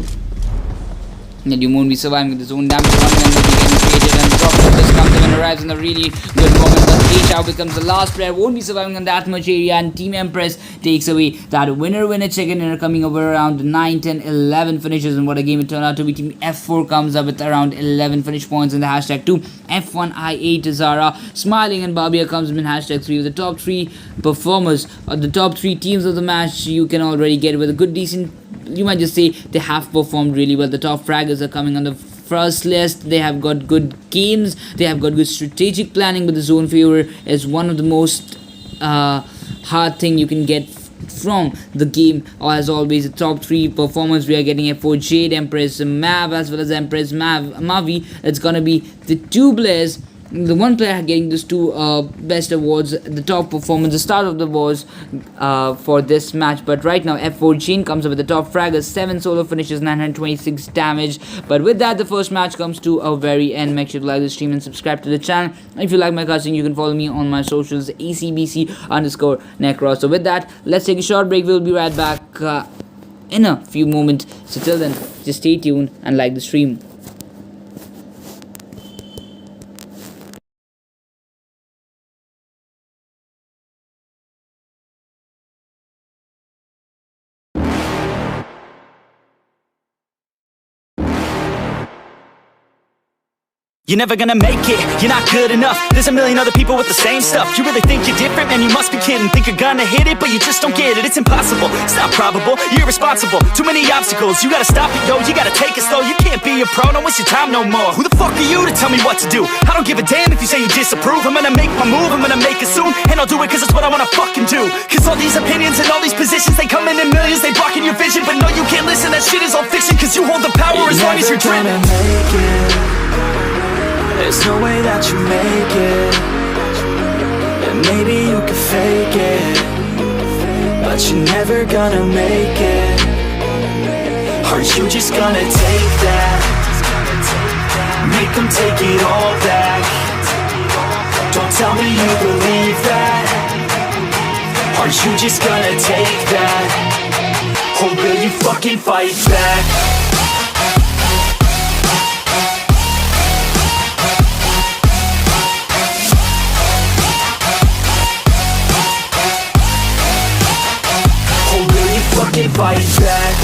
[SPEAKER 3] And you won't be surviving with the zone damage. One gun will be getting created, and Dropper just comes in and arrives in a really good moment. But Aisha becomes the last player, won't be surviving on that much area, and Team Empress takes away that winner chicken dinner, coming over around 9, 10, 11 finishes. And what a game it turned out to be. Team F4 comes up with around 11 finish points in the hashtag 2. F1i8 Zara, Smiling, and Babia comes in hashtag 3. With the top 3 performers, or the top 3 teams of the match, you can already get with a good decent, you might just say they have performed really well. The top fraggers are coming on the first list. They have got good games, they have got good strategic planning, but the zone favor is one of the most hard thing you can get from the game. As always, the top 3 performers we are getting F4 Jade, Empress Mav, as well as Empress Mavi. It's gonna be the 2 players the one player getting these two best awards, the top performance, the start of the wars for this match. But right now F4 comes up with the top fraggers, 7 solo finishes, 926 damage. But with that, the first match comes to a very end. Make sure to like the stream and subscribe to the channel. If you like my cussing, you can follow me on my socials, ACBC_Necros. So with that, let's take a short break. We'll be right back in a few moments. So till then, just stay tuned and like the stream.
[SPEAKER 2] You're never gonna make it, you're not good enough. There's a million other people with the same stuff. You really think you're different? Man, you must be kidding. Think you're gonna hit it, but you just don't get it. It's impossible, it's not probable, you're irresponsible. Too many obstacles, you gotta stop it, yo. You gotta take it slow, you can't be a pro. Don't waste your time no more. Who the fuck are you to tell me what to do? I don't give a damn if you say you disapprove. I'm gonna make my move, I'm gonna make it soon. And I'll do it cause it's what I wanna fucking do. Cause all these opinions and all these positions, they come in millions, they blocking your vision. But no, you can't listen, that shit is all fiction. Cause you hold the power as long as you're driven.
[SPEAKER 4] There's no way that you make it. And maybe you could fake it, but you're never gonna make it. Aren't you just gonna take that? Make them take it all back. Don't tell me you believe that. Aren't you just gonna take that? Or will you fucking fight back? Fight back.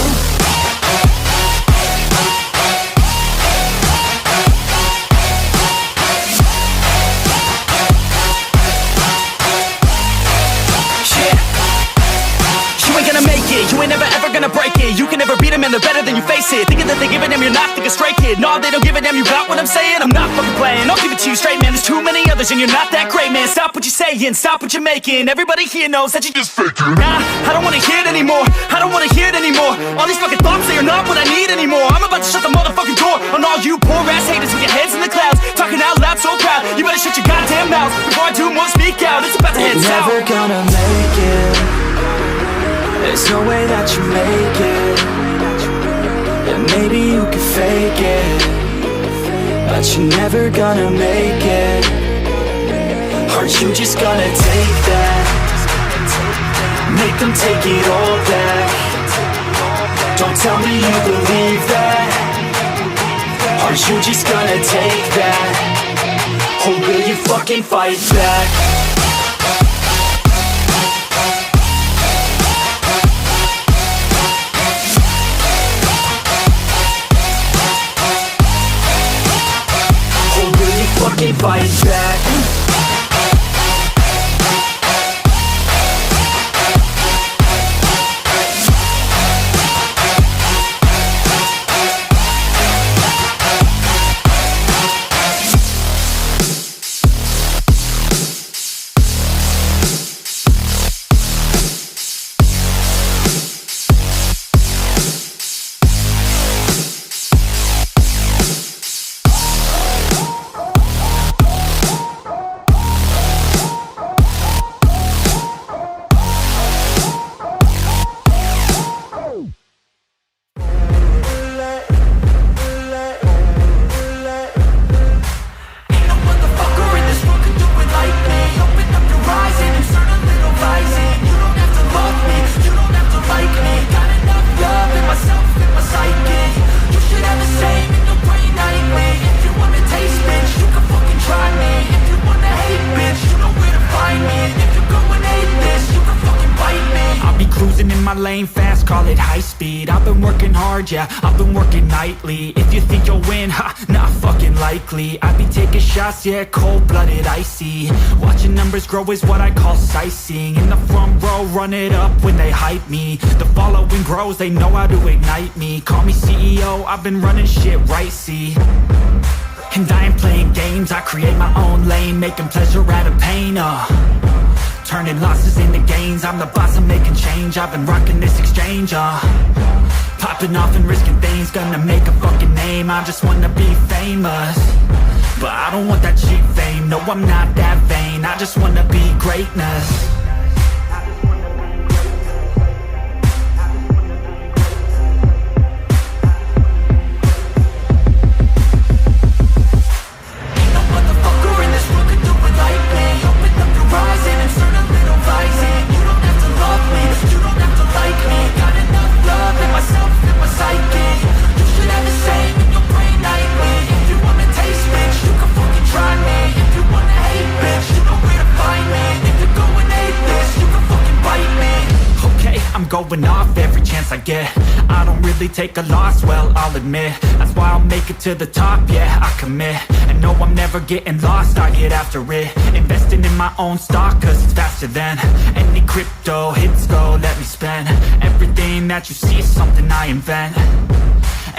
[SPEAKER 2] You ain't never ever gonna break it. You can never beat them and they're better than you face it. Thinking that they give a damn, you're not thinking straight, kid. No, they don't give a damn, you got what I'm saying? I'm not fucking playing, I'll give it to you straight, man. There's too many others and you're not that great, man. Stop what you're saying, stop what you're making. Everybody here knows that you just faking. Nah, I don't wanna hear it anymore, I don't wanna hear it anymore. All these fucking thoughts, they are not what I need anymore. I'm about to shut the motherfucking door on all you poor ass haters with your heads in the clouds, talking out loud so proud. You better shut your goddamn mouth before I do more speak out. It's about to head south.
[SPEAKER 4] You're never gonna make it. There's no way that you make it. And maybe you could fake it, but you're never gonna make it. Aren't you just gonna take that? Make them take it all back. Don't tell me you believe that. Aren't you just gonna take that? Or will you fucking fight back? Fight back.
[SPEAKER 1] lane fast, call it high speed. I've been working hard, yeah, I've been working nightly. If you think you'll win, ha, not fucking likely. I be taking shots, yeah, cold-blooded, icy. Watching numbers grow is what I call sightseeing. In the front row, run it up when they hype me. The following grows, they know how to ignite me. Call me CEO, I've been running shit right, see. And I ain't playing games, I create my own lane, making pleasure out of pain, turning losses into gains. I'm the boss, I'm making change. I've been rocking this exchange, popping off and risking things. Gonna make a fucking name, I just wanna be famous. But I don't want that cheap fame, no I'm not that vain. I just wanna be greatness. Going off every chance I get. I don't really take a loss, well I'll admit. That's why I'll make it to the top, yeah I commit. And no I'm never getting lost, I get after it. Investing in my own stock cause it's faster than any crypto hits go, let me spend. Everything that you see is something I invent.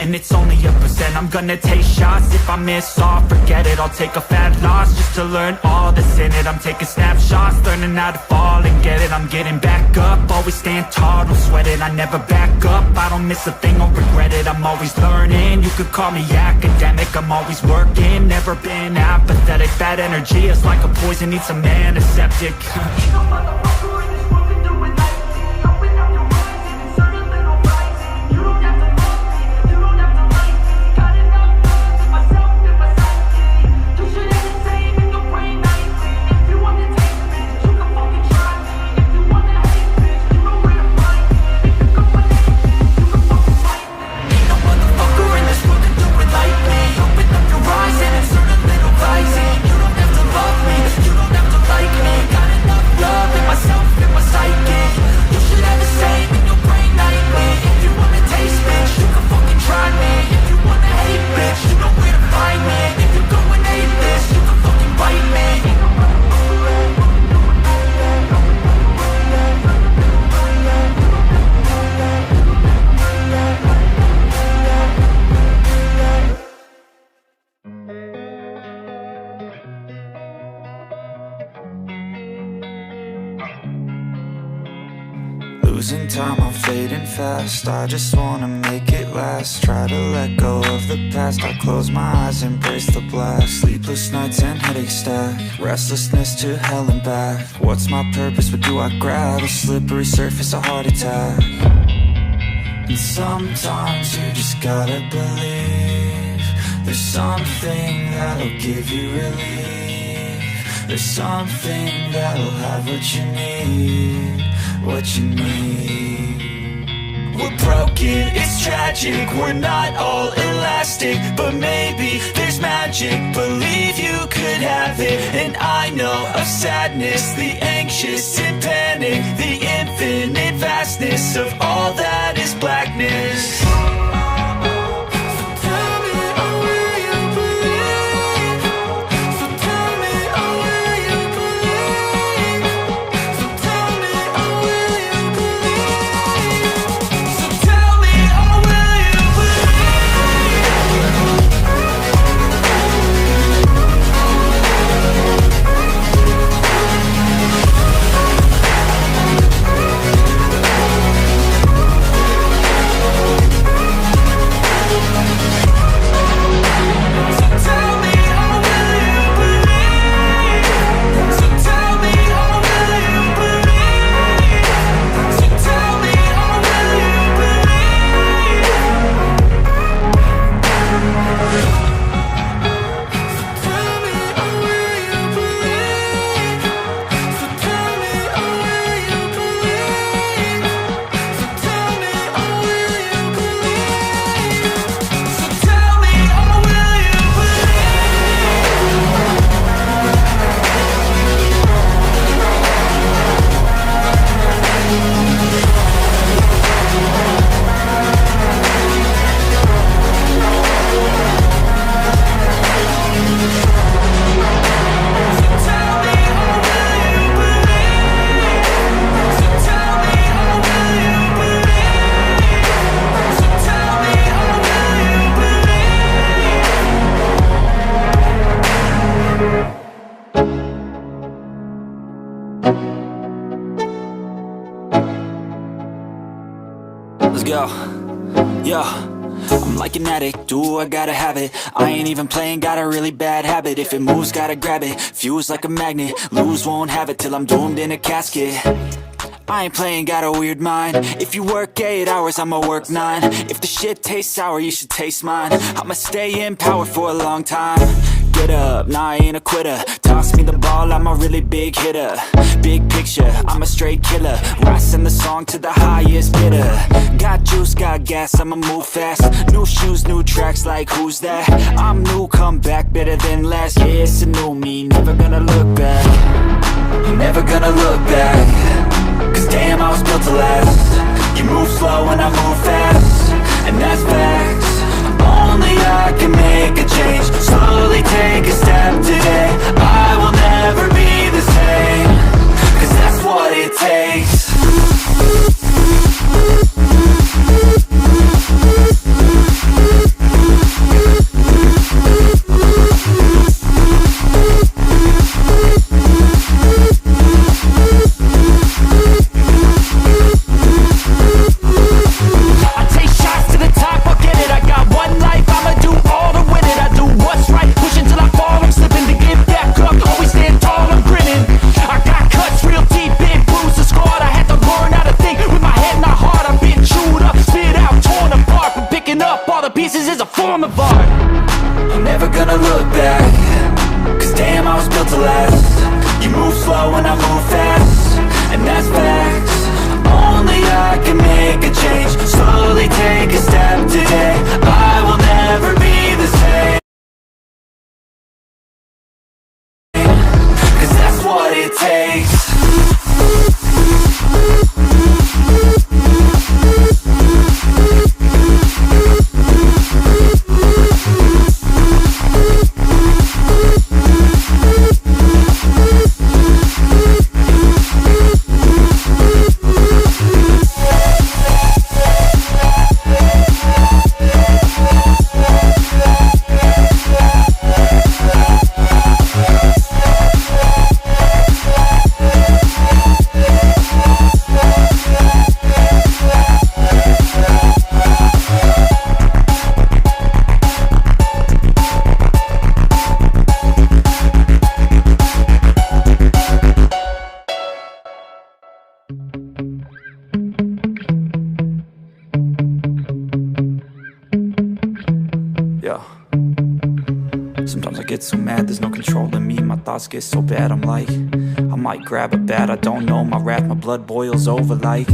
[SPEAKER 1] And it's only a percent. I'm gonna take shots. If I miss all, forget it. I'll take a fat loss just to learn all that's in it. I'm taking snapshots, learning how to fall and get it. I'm getting back up, always stand tall, don't sweat it. I never back up, I don't miss a thing or regret it. I'm always learning, you could call me academic. I'm always working, never been apathetic. Bad energy is like a poison, needs some antiseptic.
[SPEAKER 4] Losing time, I'm fading fast. I just wanna make it last. Try to let go of the past. I close my eyes, embrace the blast. Sleepless nights and headache stack. Restlessness to hell and back. What's my purpose, what do I grab? A slippery surface, a heart attack. And sometimes you just gotta believe there's something that'll give you relief. There's something that'll have what you need, what you need. We're broken, it's tragic, we're not all elastic. But maybe there's magic, believe you could have it. And I know of sadness, the anxious and panic, the infinite vastness of all that is blackness.
[SPEAKER 2] Let's go. Yeah. I'm like an addict, do I gotta have it. I ain't even playing, got a really bad habit. If it moves, gotta grab it, fuse like a magnet. Lose, won't have it till I'm doomed in a casket. I ain't playing, got a weird mind. If you work 8 hours, I'ma work 9. If the shit tastes sour, you should taste mine. I'ma stay in power for a long time. Get up, nah, I ain't a quitter. Toss me the ball, I'm a really big hitter. Big picture, I'm a straight killer. Rising the song to the highest bidder. Got juice, got gas, I'ma move fast. New shoes, new tracks, like who's that? I'm new, come back, better than last. Yeah, it's a new me, never gonna look back. Never gonna look back. Cause damn, I was built to last. You move slow and I move fast, and that's facts. Only I can make a change. Slowly take a step today. I will never be the same. Cause that's what it takes.
[SPEAKER 1] Sometimes I get so mad, there's no control in me. My thoughts get so bad, I'm like, I might grab a bat, I don't know. My wrath, my blood boils over like,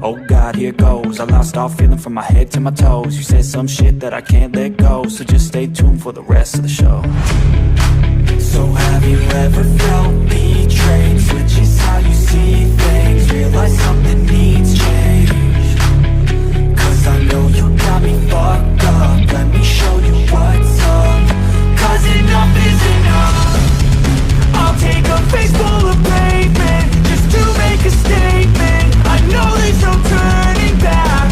[SPEAKER 1] oh God, here goes. I lost all feeling from my head to my toes. You said some shit that I can't let go, so just stay tuned for the rest of the show. So have you ever felt betrayed? Switches how you see things, realize something needs change. Cause I know you got me fucked up, let me show you what's up. Cause enough is enough. I'll take a face full of pavement just to make a statement. I know there's no turning back.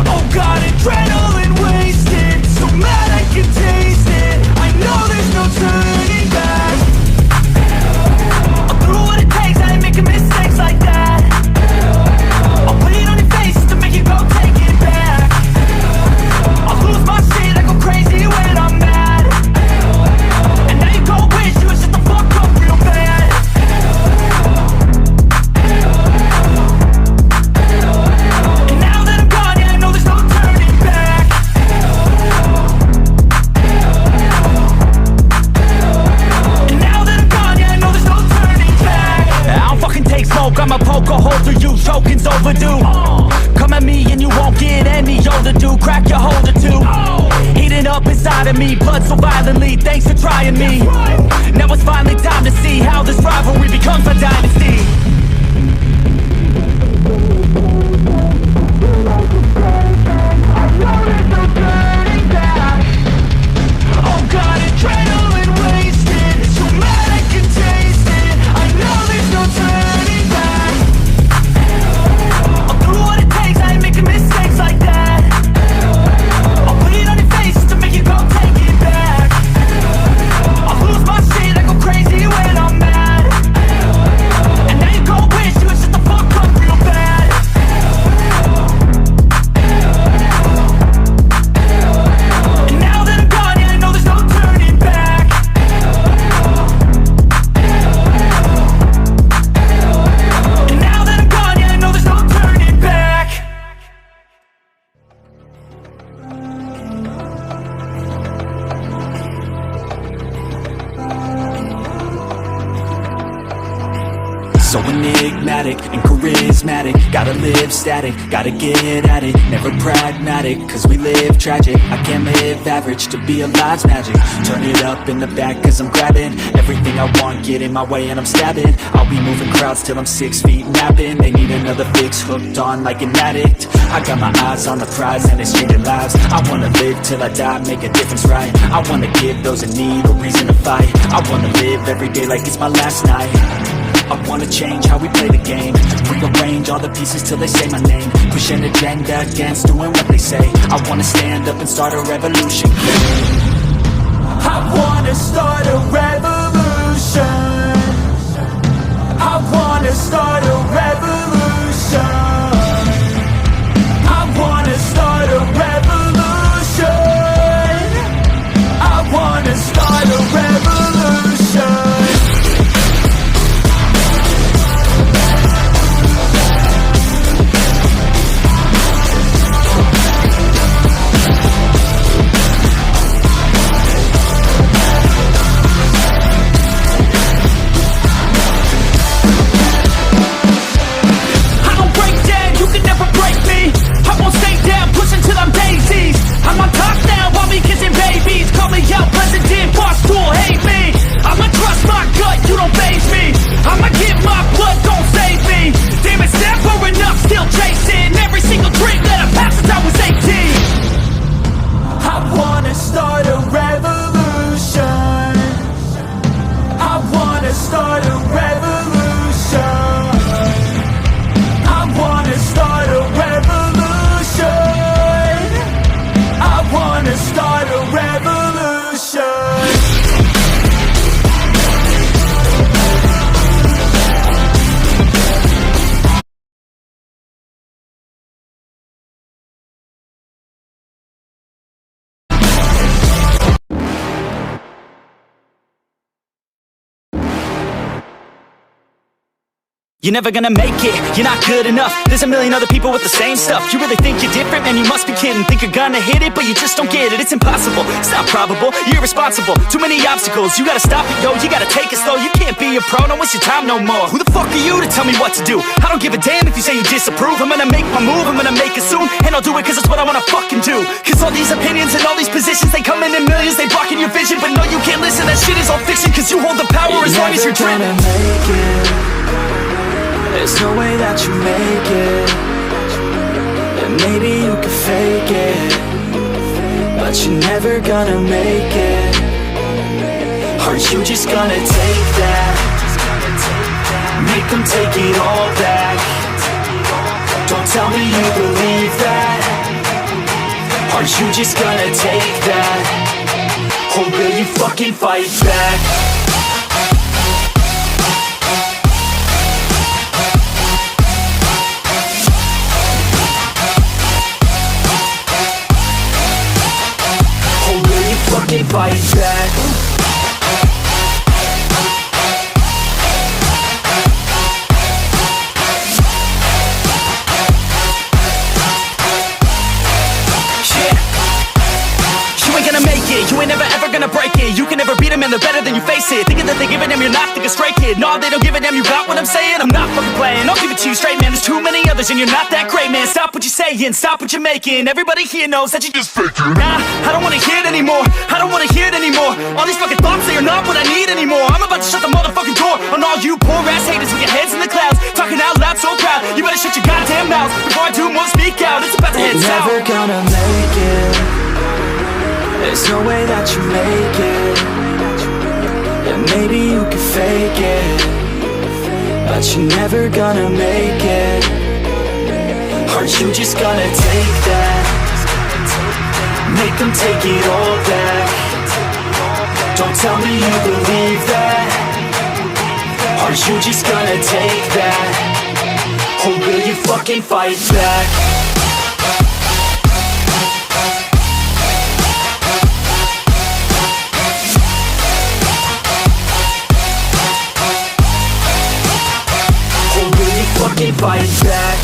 [SPEAKER 1] Oh God, adrenaline wasted, so mad I can taste it. I know there's no turning back. I'll do what it takes, I ain't making mistakes like that. I'll put it on your face to make you go take it back. I'll lose my shit, I go crazy when I'm mad. And now you go wish you would shut the fuck up real bad. And now that I'm gone, yeah, I know there's no turning back. And now that I'm gone, yeah, I know there's no turning back. I don't fucking take smoke, I'ma poke a hole through you, choking's overdue. Come at me and you won't get any older, dude. Crack your holder too. Heating up inside of me, blood so violently, thanks for trying me. Now it's finally time to see how this rivalry becomes a dynasty. Oh God, adrenaline wasted, so mad I can taste it. I know there's no turning back. I'll do what it takes, I ain't making mistakes like that. I'll put it on your face to make you go take it back. I'll lose my shit, I go crazy when I'm mad. And now you
[SPEAKER 2] enigmatic and charismatic. Gotta live static, gotta get at it. Never pragmatic, cause we live tragic. I can't live average, to be alive's magic. Turn it up in the back cause I'm grabbing everything I want, get in my way and I'm stabbing. I'll be moving crowds till I'm 6 feet napping. They need another fix, hooked on like an addict. I got my eyes on the prize and it's changing lives. I wanna live till I die, make a difference, right? I wanna give those in need a reason to fight. I wanna live every day like it's my last night. I wanna change how we play the game. Rearrange all the pieces till they say my name. Push an agenda against doing what they say. I wanna stand up and start a revolution. I wanna start a revolution. I wanna start a revolution. I wanna start a revolution. I wanna start a revolution.
[SPEAKER 4] You're never gonna make it, you're not good enough. There's a million other people with the same stuff. You really think you're different? Man, you must be kidding. Think you're gonna hit it, but you just don't get it. It's impossible, it's not probable, you're irresponsible. Too many obstacles, you gotta stop it, yo. You gotta take it slow, you can't be a pro. Don't waste your time no more. Who the fuck are you to tell me what to do? I don't give a damn if you say you disapprove. I'm gonna make my move, I'm gonna make it soon. And I'll do it cause it's what I wanna fucking do. Cause all these opinions and all these positions, they come in millions, they blocking your vision. But no, you can't listen, that shit is all fiction. Cause you hold the power as long as you're dreaming.
[SPEAKER 2] There's no way that you make it. And maybe you can fake it, but you're never gonna make it. Aren't you just gonna take that? Make them take it all back. Don't tell me you believe that. Aren't you just gonna take that? Or will you fucking fight back? Fight back. You ain't never ever gonna break it. You can never beat them and they're better than you face it. Thinking that they give a damn, you're not, think a straight kid. No, they don't give a damn, you got what I'm saying? I'm not fucking playing, I'll give it to you straight, man. There's too many others and you're not that great, man. Stop what you're saying, stop what you're making. Everybody here knows that you just faking. Nah, I don't wanna hear it anymore, I don't wanna hear it anymore. All these fucking thoughts, they are not what I need anymore. I'm about to shut the motherfucking door on all you poor ass haters with your heads in the clouds, talking out loud so proud. You better shut your goddamn mouth before I do more speak out. It's about to head south.
[SPEAKER 4] Never gonna make it. There's no way that you make it. And maybe you can fake it, but you're never gonna make it. Aren't you just gonna take that? Make them take it all back. Don't tell me you believe that. Aren't you just gonna take that? Or will you fucking fight back? Fight back.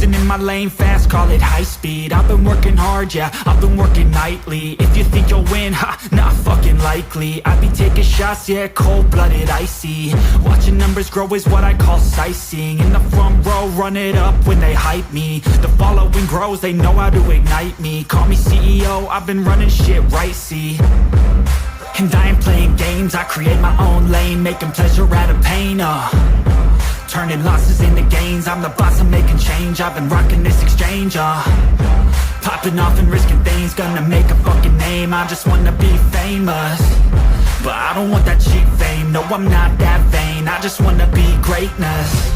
[SPEAKER 1] cruising in my lane fast, call it high speed. I've been working hard, yeah, I've been working nightly. If you think you'll win, ha, not fucking likely. I be taking shots, yeah, cold-blooded, icy. Watching numbers grow is what I call sightseeing. In the front row, run it up when they hype me. The following grows, they know how to ignite me. Call me CEO, I've been running shit right, see. And I ain't playing games, I create my own lane, making pleasure out of pain, turning losses into gains, I'm the boss, I'm making change. I've been rocking this exchange, popping off and risking things, gonna make a fucking name. I just wanna be famous, but I don't want that cheap fame. No, I'm not that vain, I just wanna be greatness.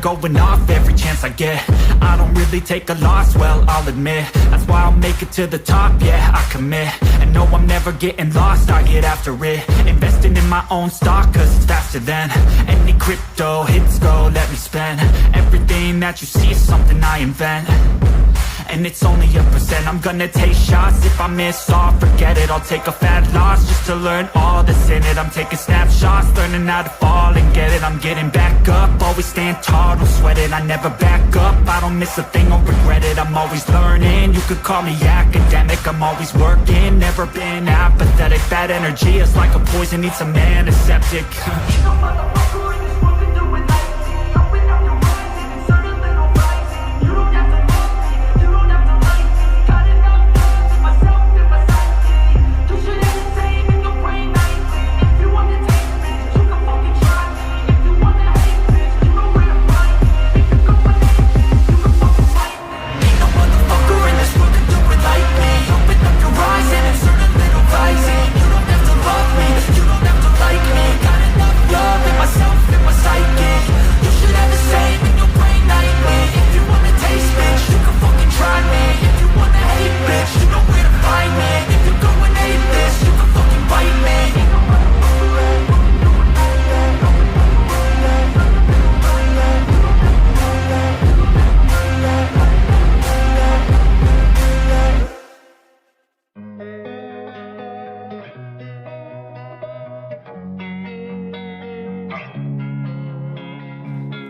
[SPEAKER 1] Going off every chance I get. I don't really take a loss, well, I'll admit. That's why I'll make it to the top, yeah, I commit. And no, I'm never getting lost, I get after it. Investing in my own stock, cause it's faster than any crypto hits go, let me spend. Everything that you see is something I invent, and it's only a percent. I'm gonna take shots, if I miss all, forget it. I'll take a fat loss just to learn all that's in it. I'm taking snapshots, learning how to fall and get it. I'm getting back up, always stand tall, don't sweat it. I never back up, I don't miss a thing or regret it. I'm always learning, you could call me academic. I'm always working, never been apathetic. Bad energy is like a poison, needs some antiseptic.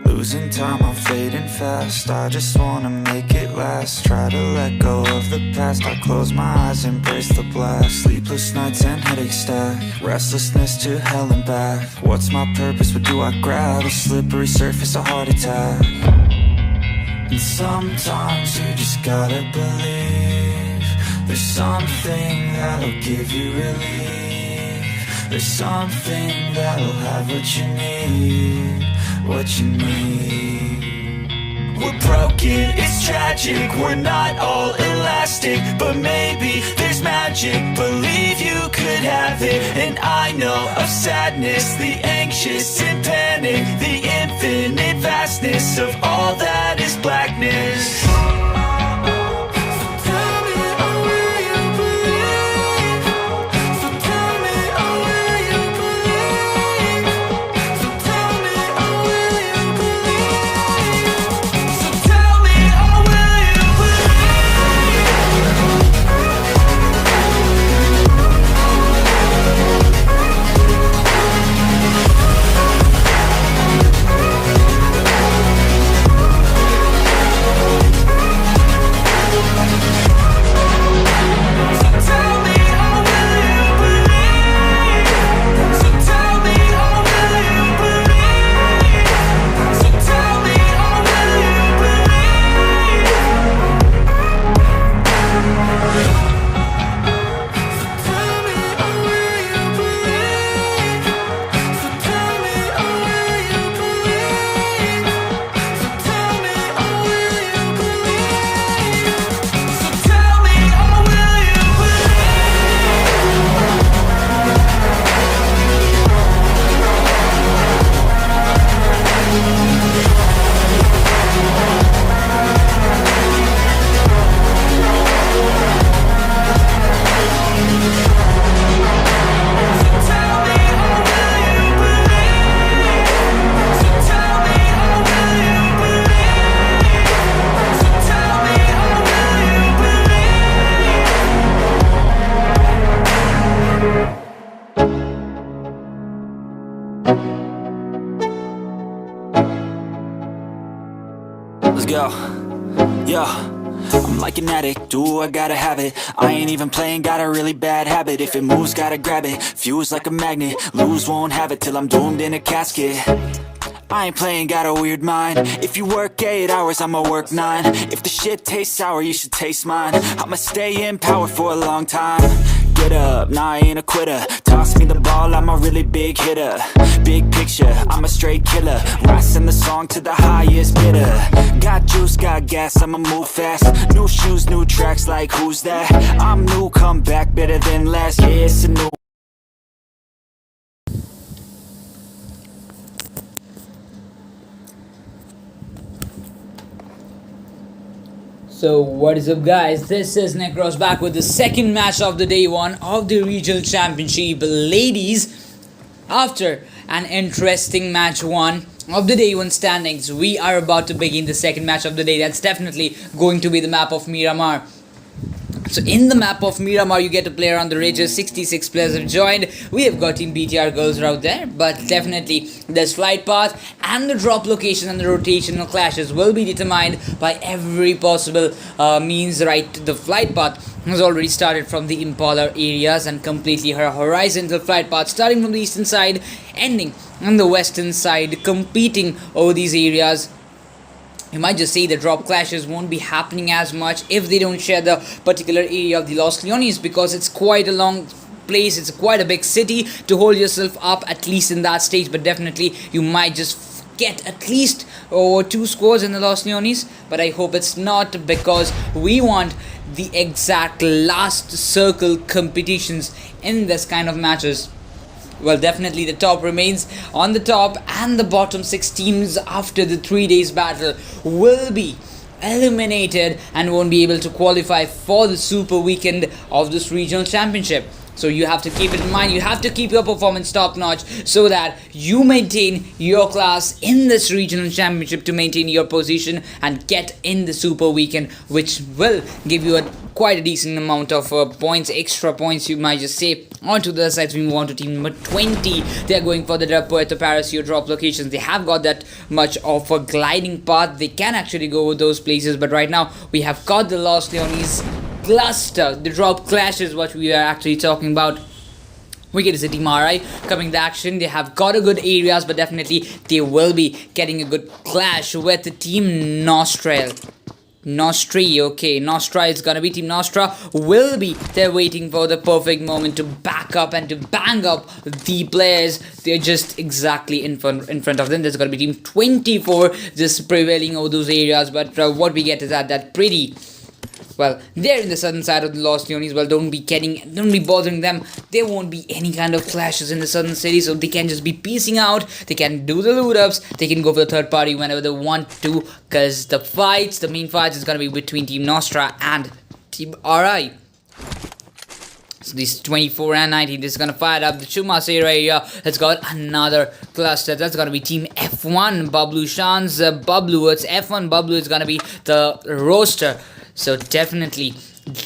[SPEAKER 4] Losing time, I'm fading fast. I just wanna make it last. Try to let go of the past. I close my eyes, embrace the blast. Sleepless nights and headaches stack. Restlessness to hell and back. What's my purpose? What do I grab? A slippery surface, a heart attack. And sometimes you just gotta believe there's something that'll give you relief. There's something that'll have what you need. What you need. We're broken, it's tragic. We're not all elastic, but maybe there's magic. Believe you could have it. And I know of sadness, the anxious and panic, the infinite vastness of all that is blackness.
[SPEAKER 2] Let's go. Yeah. I'm like an addict, do I gotta have it. I ain't even playing, got a really bad habit. If it moves, gotta grab it. Fuse like a magnet, lose, won't have it till I'm doomed in a casket. I ain't playing, got a weird mind. If you work 8 hours, I'ma work 9. If the shit tastes sour, you should taste mine. I'ma stay in power for a long time. Get up, nah, I ain't a quitter. Toss me the ball, I'm a really big hitter. Big picture, I'm a straight killer. Rising the song to the highest bidder. Got juice, got gas, I'ma move fast. New shoes, new tracks, like who's that? I'm new, come back better than last. Yeah, it's a new.
[SPEAKER 3] So what is up, guys? This is Necros back with the second match of the day one of the regional championship ladies. After an interesting match one of the day one standings, we are about to begin the second match of the day. That's definitely going to be the map of Miramar. So in the map of Miramar, you get to play around the ridges. 66 players have joined. We have got Team BTR Girls out there, but definitely this flight path and the drop location and the rotational clashes will be determined by every possible means, right? The flight path has already started from the Impala areas and completely her horizontal flight path starting from the eastern side, ending on the western side, competing over these areas. You might just say the drop clashes won't be happening as much if they don't share the particular area of the Los Leones, because it's quite a long place, it's quite a big city to hold yourself up, at least in that stage. But definitely you might just get at least 2 scores in the Los Leones, but I hope it's not, because we want the exact last circle competitions in this kind of matches. Well, definitely the top remains on the top, and the bottom 6 teams after the 3 days battle will be eliminated and won't be able to qualify for the super weekend of this regional championship. So you have to keep it in mind, you have to keep your performance top notch so that you maintain your class in this regional championship, to maintain your position and get in the super weekend, which will give you quite a decent amount of points, extra points you might just say. On to the other sides, we move on to team number 20. They are going for the Puerto Parasio drop locations. They have got that much of a gliding path, they can actually go with those places, but right now we have got the Los Leones cluster, the drop clash is what we are actually talking about. We get to see Team RI coming to action. They have got a good areas, but definitely they will be getting a good clash with the Team Nostra. Okay, Nostra is gonna be Team Nostra will be there waiting for the perfect moment to back up and to bang up the players. They're just exactly in front of them. There's gonna be Team 24 just prevailing over those areas, but what we get is that PREETY. Well, they're in the southern side of the Los Leones. Well, don't be bothering them. There won't be any kind of clashes in the southern city, so they can just be piecing out. They can do the loot ups. They can go for the third party whenever they want to, because the main fights is gonna be between Team Nostra and Team RI. So these 24 and 19, this is gonna fire up the Chumasera area. It's got another cluster. That's gonna be Team F1 Bablu Shan's Bablu. It's F1 Bablu is gonna be the roster. So definitely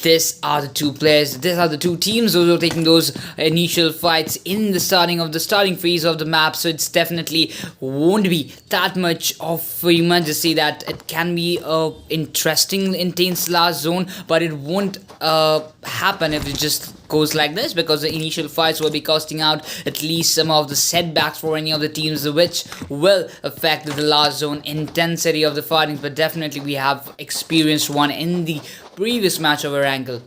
[SPEAKER 3] these are the 2 players, these are the 2 teams those are taking those initial fights in the starting phase of the map. So it's definitely won't be that much of, you might just say that it can be a interesting intense last zone, but it won't happen if it just goes like this, because the initial fights will be costing out at least some of the setbacks for any of the teams, which will affect the last zone intensity of the fighting. But definitely we have experienced one in the previous match over Angle.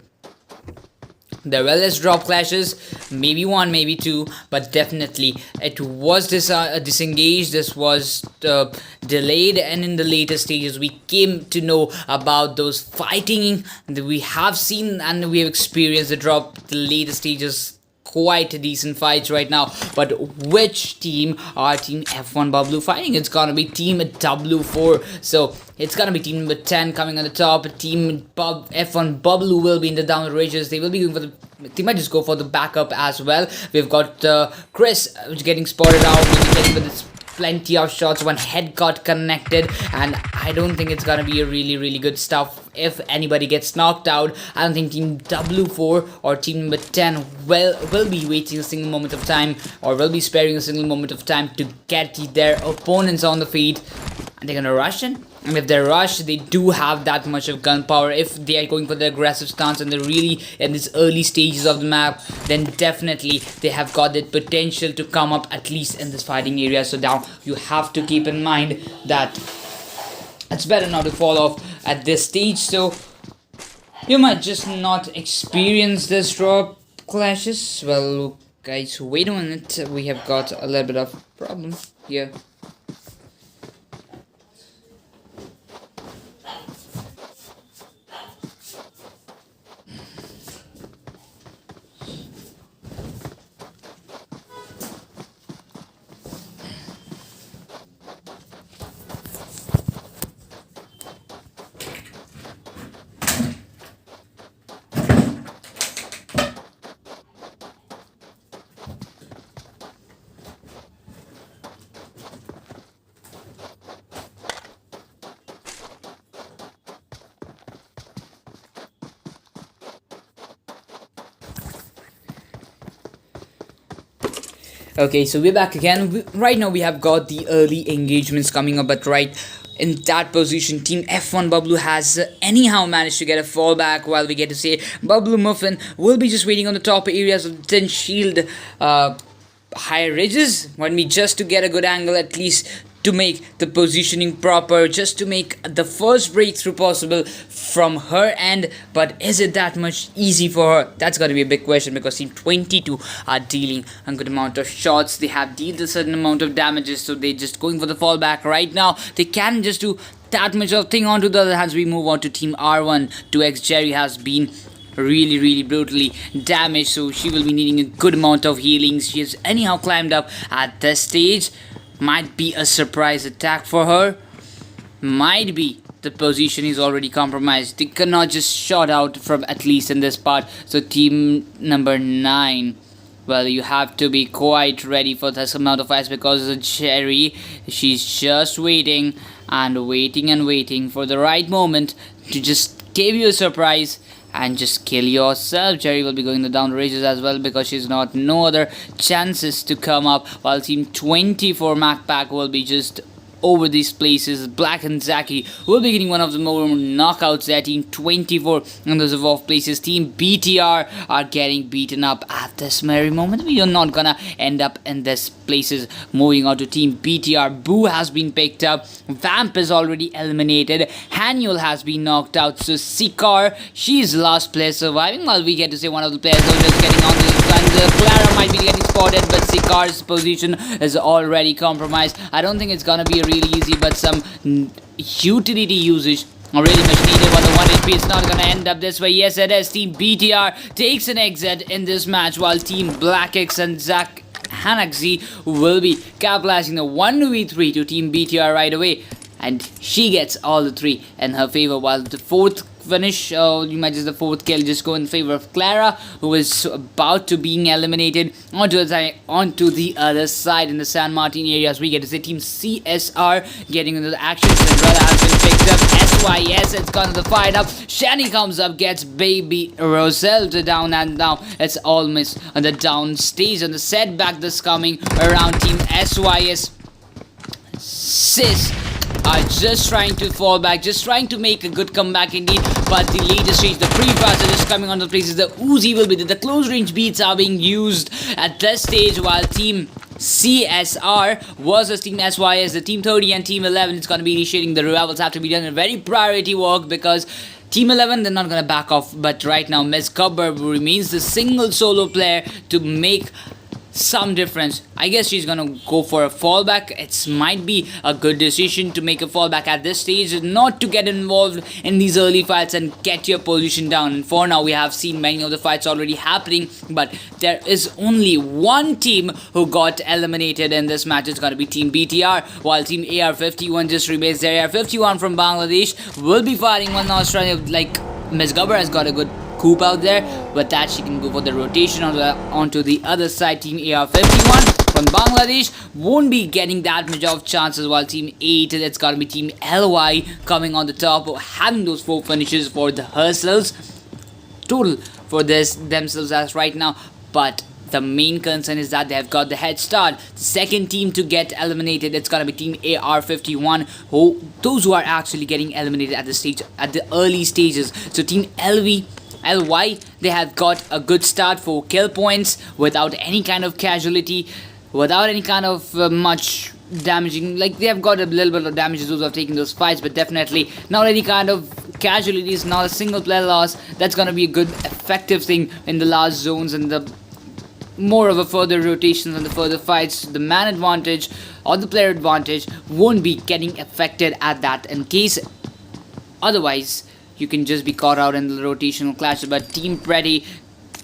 [SPEAKER 3] There were less drop clashes, maybe 1, maybe 2, but definitely it was disengaged. This was delayed, and in the later stages we came to know about those fighting that we have seen and we have experienced the drop. The later stages, quite decent fights right now. But which team are Team F1 Bablu fighting? It's gonna be Team W4. So it's gonna be team number 10 coming on the top. Team F1 Bablu will be in the down ridges. They will be going for the, they might just go for the backup as well. We've got Chris getting spotted out. We'll be getting with this plenty of shots. One head got connected, and I don't think it's gonna be a really good stuff if anybody gets knocked out. I don't think Team W4 or Team number 10 will be waiting a single moment of time, or will be sparing a single moment of time to get their opponents on the feet. And they're gonna rush in. And if they're rushed, they do have that much of gunpowder. If they are going for the aggressive stance and they're really in these early stages of the map, then definitely they have got the potential to come up at least in this fighting area. So now you have to keep in mind that it's better not to fall off at this stage. So you might just not experience this drop clashes. Well, guys, wait a minute. We have got a little bit of problem here. Okay, so we're back again. Right now we have got the early engagements coming up, but right in that position, Team F1 Bubble has anyhow managed to get a fallback, while we get to say Bubble Muffin will be just waiting on the top areas of the tin shield high ridges, want me just to get a good angle, at least to make the positioning proper, just to make the first breakthrough possible from her end. But is it that much easy for her? That's got to be a big question, because Team 22 are dealing a good amount of shots. They have dealt a certain amount of damages, so they're just going for the fallback right now. They can just do that much of thing. On to the other hand, we move on to Team R1. 2x Jerry has been really brutally damaged, so she will be needing a good amount of healings. She has anyhow climbed up at this stage. Might be a surprise attack for her. Might be. The position is already compromised. They cannot just shot out from at least in this part. So team number 9, well, you have to be quite ready for this amount of fights, because Cherry, she's just waiting and waiting for the right moment to just give you a surprise and just kill yourself. Cherry will be going down the rages as well, because she's not no other chances to come up, while team 24 Mac Pack will be just over these places. Black and Zaki will be getting one of the more knockouts there. Team 24 in those of off places. Team BTR are getting beaten up at this very moment. We are not gonna end up in this places. Moving on to Team BTR, Boo has been picked up. Vamp is already eliminated. Haniel has been knocked out. So Sikar, she's last player surviving, while we get to say one of the players are just getting on this gun. Clara might be getting spotted, but Sikar's position is already compromised. I don't think it's gonna be really easy, but some utility usage really much needed. But the 1 HP is not gonna end up this way. Yes, it is. Team BTR takes an exit in this match, while Team BLACKitz and Zach Hanaxi will be capitalizing the 1v3 to Team BTR right away, and she gets all the 3 in her favor, while the 4th finish, you might just the 4th kill just go in favor of Clara, who is about to being eliminated. Onto the other side in the San Martin areas, we get to see Team CSR getting into the action. Cinderella has been picked up. SYS, it's gone to the fight up. Shani comes up, gets baby Roselle down, and now it's almost on the down stage, on the setback that's coming around Team SYS. Sis are just trying to fall back, just trying to make a good comeback indeed, but the latest stage, the pre-fast are just coming on the places. The Uzi will be there. The close range beats are being used at this stage, while Team CSR versus Team SYS, the Team 30 and Team 11, it's going to be initiating the revivals, have to be done in very priority work, because Team 11, they're not going to back off. But right now, Ms. Cubber remains the single solo player to make some difference. I guess she's gonna go for a fallback. It might be a good decision to make a fallback at this stage, not to get involved in these early fights and get your position down. And for now, we have seen many of the fights already happening, but there is only one team who got eliminated in this match. It's gonna be Team BTR, while Team AR51 just remains there. AR51 from Bangladesh will be fighting one Australia. Like, Ms. Gubber has got a good Coop out there, but that she can go for the rotation onto the other side. Team AR51 from Bangladesh won't be getting that much of chances, while Team 8, that's gotta be Team LY coming on the top, having those 4 finishes for the herself total for this themselves as right now. But The main concern is that they have got the head start. The second team to get eliminated, it's gonna be Team AR51, those who are actually getting eliminated at the early stages. So Team LY, they have got a good start for kill points without any kind of casualty, without any kind of much damaging. Like, they have got a little bit of damage, those who have taken those fights, but definitely not any kind of casualties, not a single player loss. That's gonna be a good effective thing in the last zones and the more of a further rotations and the further fights. The man advantage or the player advantage won't be getting affected at that, in case otherwise you can just be caught out in the rotational clash. But Team PREETY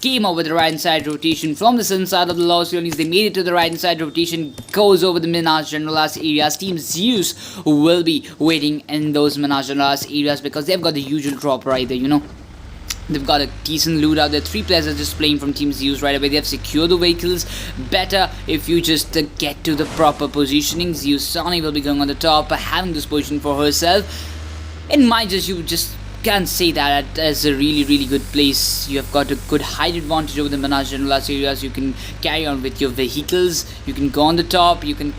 [SPEAKER 3] came up with the right side rotation from the southern side of the Los Leones. They made it to the right side rotation, goes over the Minas Generalas areas. Team Zeus will be waiting in those Minas Generalas areas because they've got the usual drop right there, you know. They've got a decent loot out there. 3 players are just playing from Team Zeus right away. They have secured the vehicles. Better if you just get to the proper positioning. Zeus Sani will be going on the top, having this position for herself. In my you just can't say that as a really good place. You have got a good height advantage over the Minas Generalas areas. You can carry on with your vehicles. You can go on the top. You can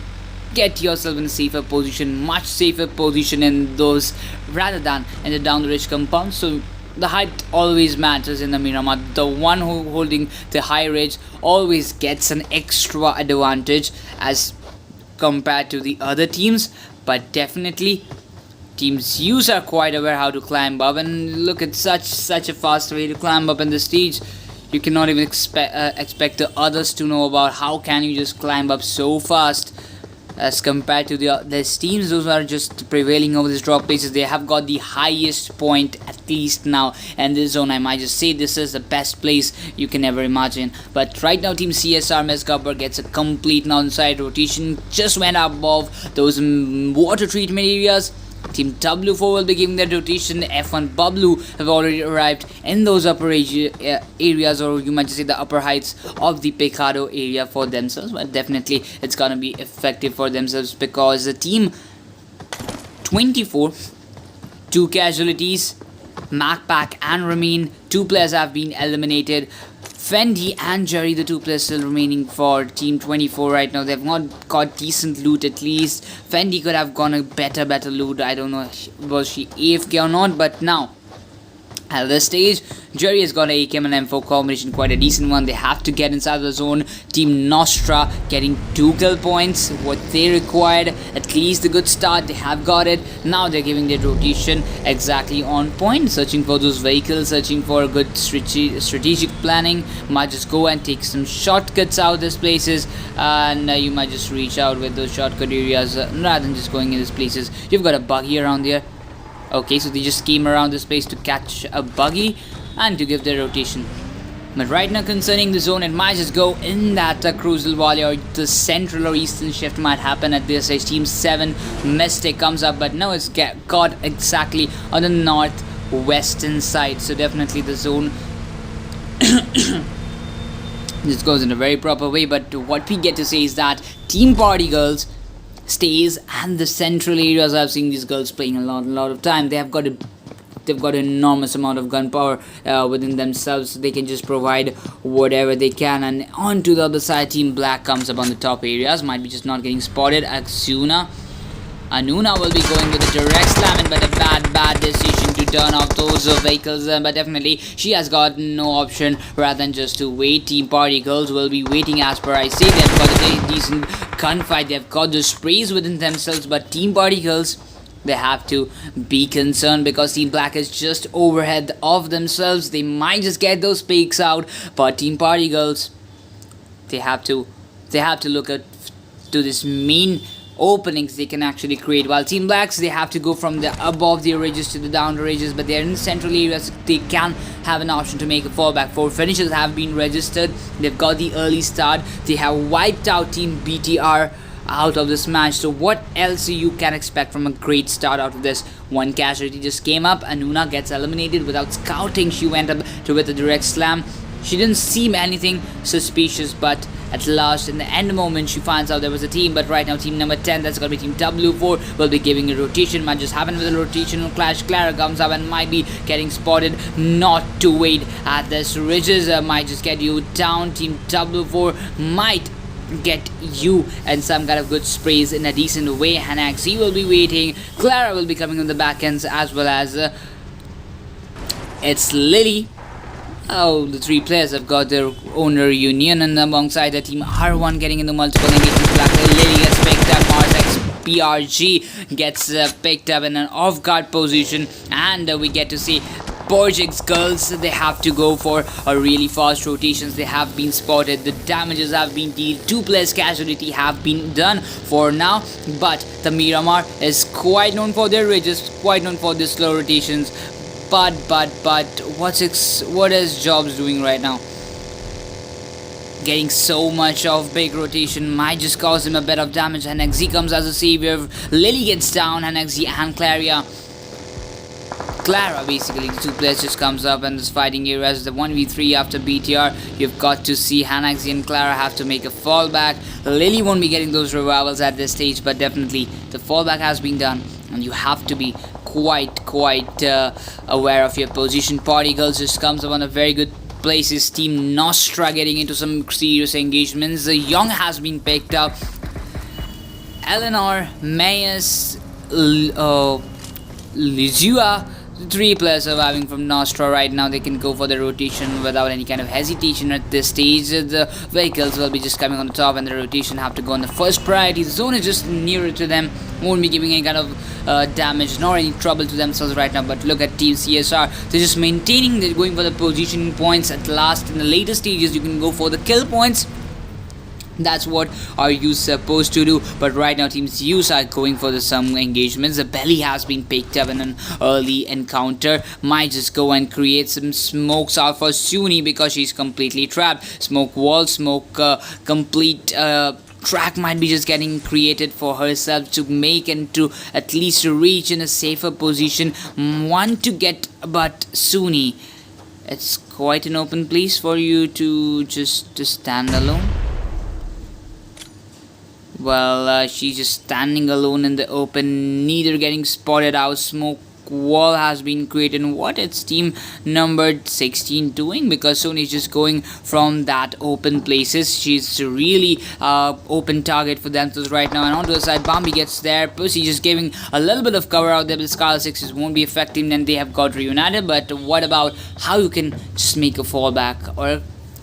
[SPEAKER 3] get yourself in a safer position, much safer position in those rather than in the down the ridge compound. So the height always matters in the Miramar. The one who holding the high ridge always gets an extra advantage as compared to the other teams. But definitely Team Zeus are quite aware how to climb up, and look at such a fast way to climb up in the stage. You cannot even expect the others to know about how can you just climb up so fast as compared to the teams. Those are just prevailing over these drop places. They have got the highest point at least now in this zone. I might just say this is the best place you can ever imagine. But right now Team CSR Mesgabber gets a complete downside rotation, just went above those water treatment areas. Team W4 will be giving their rotation. F1 Bablu have already arrived in those upper areas, or you might just say the upper heights of the Pecado area for themselves. But definitely it's gonna be effective for themselves because the Team 24, 2 casualties, Macpac and Ramin, 2 players have been eliminated. Fendi and Jerry, the 2 players still remaining for Team 24 right now. They've not got decent loot at least. Fendi could have gone a better loot. I don't know, was she AFK or not, but now at this stage, Jerry has got an AKM and M4 combination, quite a decent one. They have to get inside the zone. Team Nostra getting 2 kill points, what they required. At least a good start, they have got it. Now they're giving their rotation exactly on point, searching for those vehicles, searching for a good strategic planning. Might just go and take some shortcuts out these places, and you might just reach out with those shortcut areas rather than just going in these places. You've got a buggy around there. Okay, so they just came around this place to catch a buggy and to give their rotation. But right now, concerning the zone, it might just go in that Crucial Valley, or the central or eastern shift might happen at this stage. Team 7 Mystic comes up, but now it's got exactly on the northwestern side. So definitely the zone this goes in a very proper way. But what we get to say is that Team Party Girls stays, and the central areas, I've seen these girls playing a lot of time. They've got an enormous amount of gunpowder within themselves, so they can just provide whatever they can. And on to the other side, Team Black comes up on the top areas, might be just not getting spotted. Anuna will be going with a direct slamming, but a bad decision to turn off those vehicles. But definitely she has got no option rather than just to wait. Team Party Girls will be waiting, as per I say. They've got a very decent gunfight. They've got the sprays within themselves, but Team Party Girls, they have to be concerned because Team Black is just overhead of themselves. They might just get those peaks out, but Team Party Girls, they have to look at to this main openings they can actually create, while Team Blacks, they have to go from the above the ridges to the down the ridges, but they're in the central areas. They can have an option to make a fallback. 4 finishes have been registered. They've got the early start. They have wiped out Team BTR out of this match. So what else you can expect from a great start out of this? 1 casualty just came up. Anuna gets eliminated without scouting. She went up with a direct slam. She didn't seem anything suspicious, but at last, in the end moment, she finds out there was a team. But right now, team number 10, that's going to be team W4, will be giving a rotation. Might just happen with a rotational clash. Clara comes up and might be getting spotted. Not to wait at this ridges. Might just get you down. Team W4 might get you and some kind of good sprays in a decent way. AKATSUKI will be waiting. Clara will be coming on the back ends, as well as it's Lily. Oh, the three players have got their own reunion, and alongside the team R1 getting into multiple engagements. Lily gets picked up, PRG gets picked up in an off-guard position, and we get to see PURGExQUEENS. They have to go for a really fast rotations. They have been spotted, the damages have been dealt, 2 players casualty have been done for now, but the Miramar is quite known for their ridges, quite known for their slow rotations. But what is Jobs doing right now? Getting so much of big rotation might just cause him a bit of damage. AKATSUKI comes as a savior. Lily gets down. AKATSUKI and Clara basically, the 2 players just comes up and is fighting here as the 1v3 after BTR. You've got to see AKATSUKI and Clara have to make a fallback. Lily won't be getting those revivals at this stage, but definitely the fallback has been done, and you have to be quite aware of your position. Party Girls just comes up on a very good places. Team Nostra getting into some serious engagements. Young has been picked up. Eleanor, Mayes, Lizua, 3 players surviving from Nostra right now. They can go for the rotation without any kind of hesitation at this stage. The vehicles will be just coming on the top, and the rotation have to go on the first priority. The zone is just nearer to them, won't be giving any kind of damage nor any trouble to themselves right now. But look at Team CSR, they're just maintaining, they're going for the positioning points. At last, in the later stages, you can go for the kill points. That's what are you supposed to do. But right now, Team Zeus are going for some engagements. The belly has been picked up in an early encounter. Might just go and create some smokes out for Suni because she's completely trapped. Smoke wall, smoke complete track might be just getting created for herself to make and to at least reach in a safer position. One to get, but Suni, it's quite an open place for you to just stand alone. Well, she's just standing alone in the open, neither getting spotted out. Smoke wall has been created. What is team number 16 doing? Because Sony's just going from that open places. She's really open target for them right now. And onto the side, Bambi gets there. Pussy just giving a little bit of cover out there, but Scarlet Sixes won't be affecting them. They have got reunited. But what about how you can just make a fallback? Or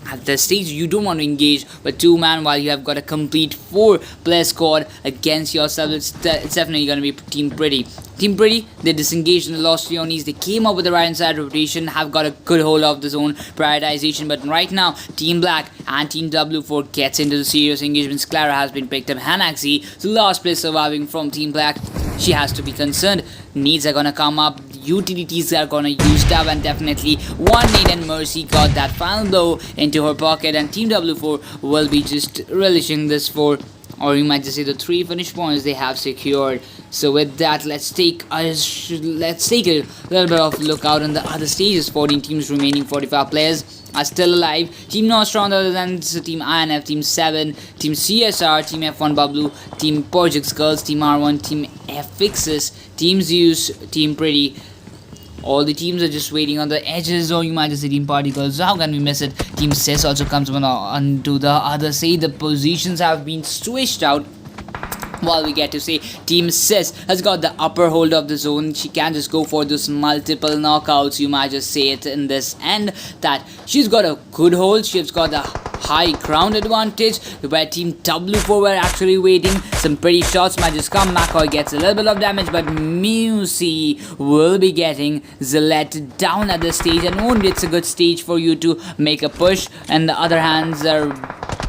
[SPEAKER 3] at this stage, you don't want to engage with 2-man while you have got a complete 4-player squad against yourself. It's definitely going to be Team Pretty. Team Pretty, they disengaged in the Lost Leonis. They came up with the right side rotation, have got a good hold of the zone prioritization. But right now, Team Black and Team W4 gets into the serious engagements. Clara has been picked up. AKATSUKI, the last player surviving from Team Black. She has to be concerned. Needs are gonna come up. Utilities are gonna use up, and definitely one need, and Mercy got that final blow into her pocket, and Team W4 will be just relishing this for, or you might just say, the 3 finish points they have secured. So with that, let's take a little bit of look out on the other stages. 14 teams remaining, 45 players are still alive. Team Nostra on the other hand, so Team INF, Team 7, Team CSR, Team F1 Bablu, Team PURGExQUEENS, Team R1, Team FINESS, Team Zeus, Team Pretty. All the teams are just waiting on the edges, or you might just say Team Party Girls. How can we miss it? Team Sis also comes on to the other side. The positions have been switched out. While we get to say Team Sis has got the upper hold of the zone. She can just go for those multiple knockouts, you might just say it in this end, that she's got a good hold. She's got the high ground advantage, where Team W4 were actually waiting. Some pretty shots might just come. McCoy gets a little bit of damage, but Musi will be getting Zilette down at this stage, and only it's a good stage for you to make a push. And the other hands are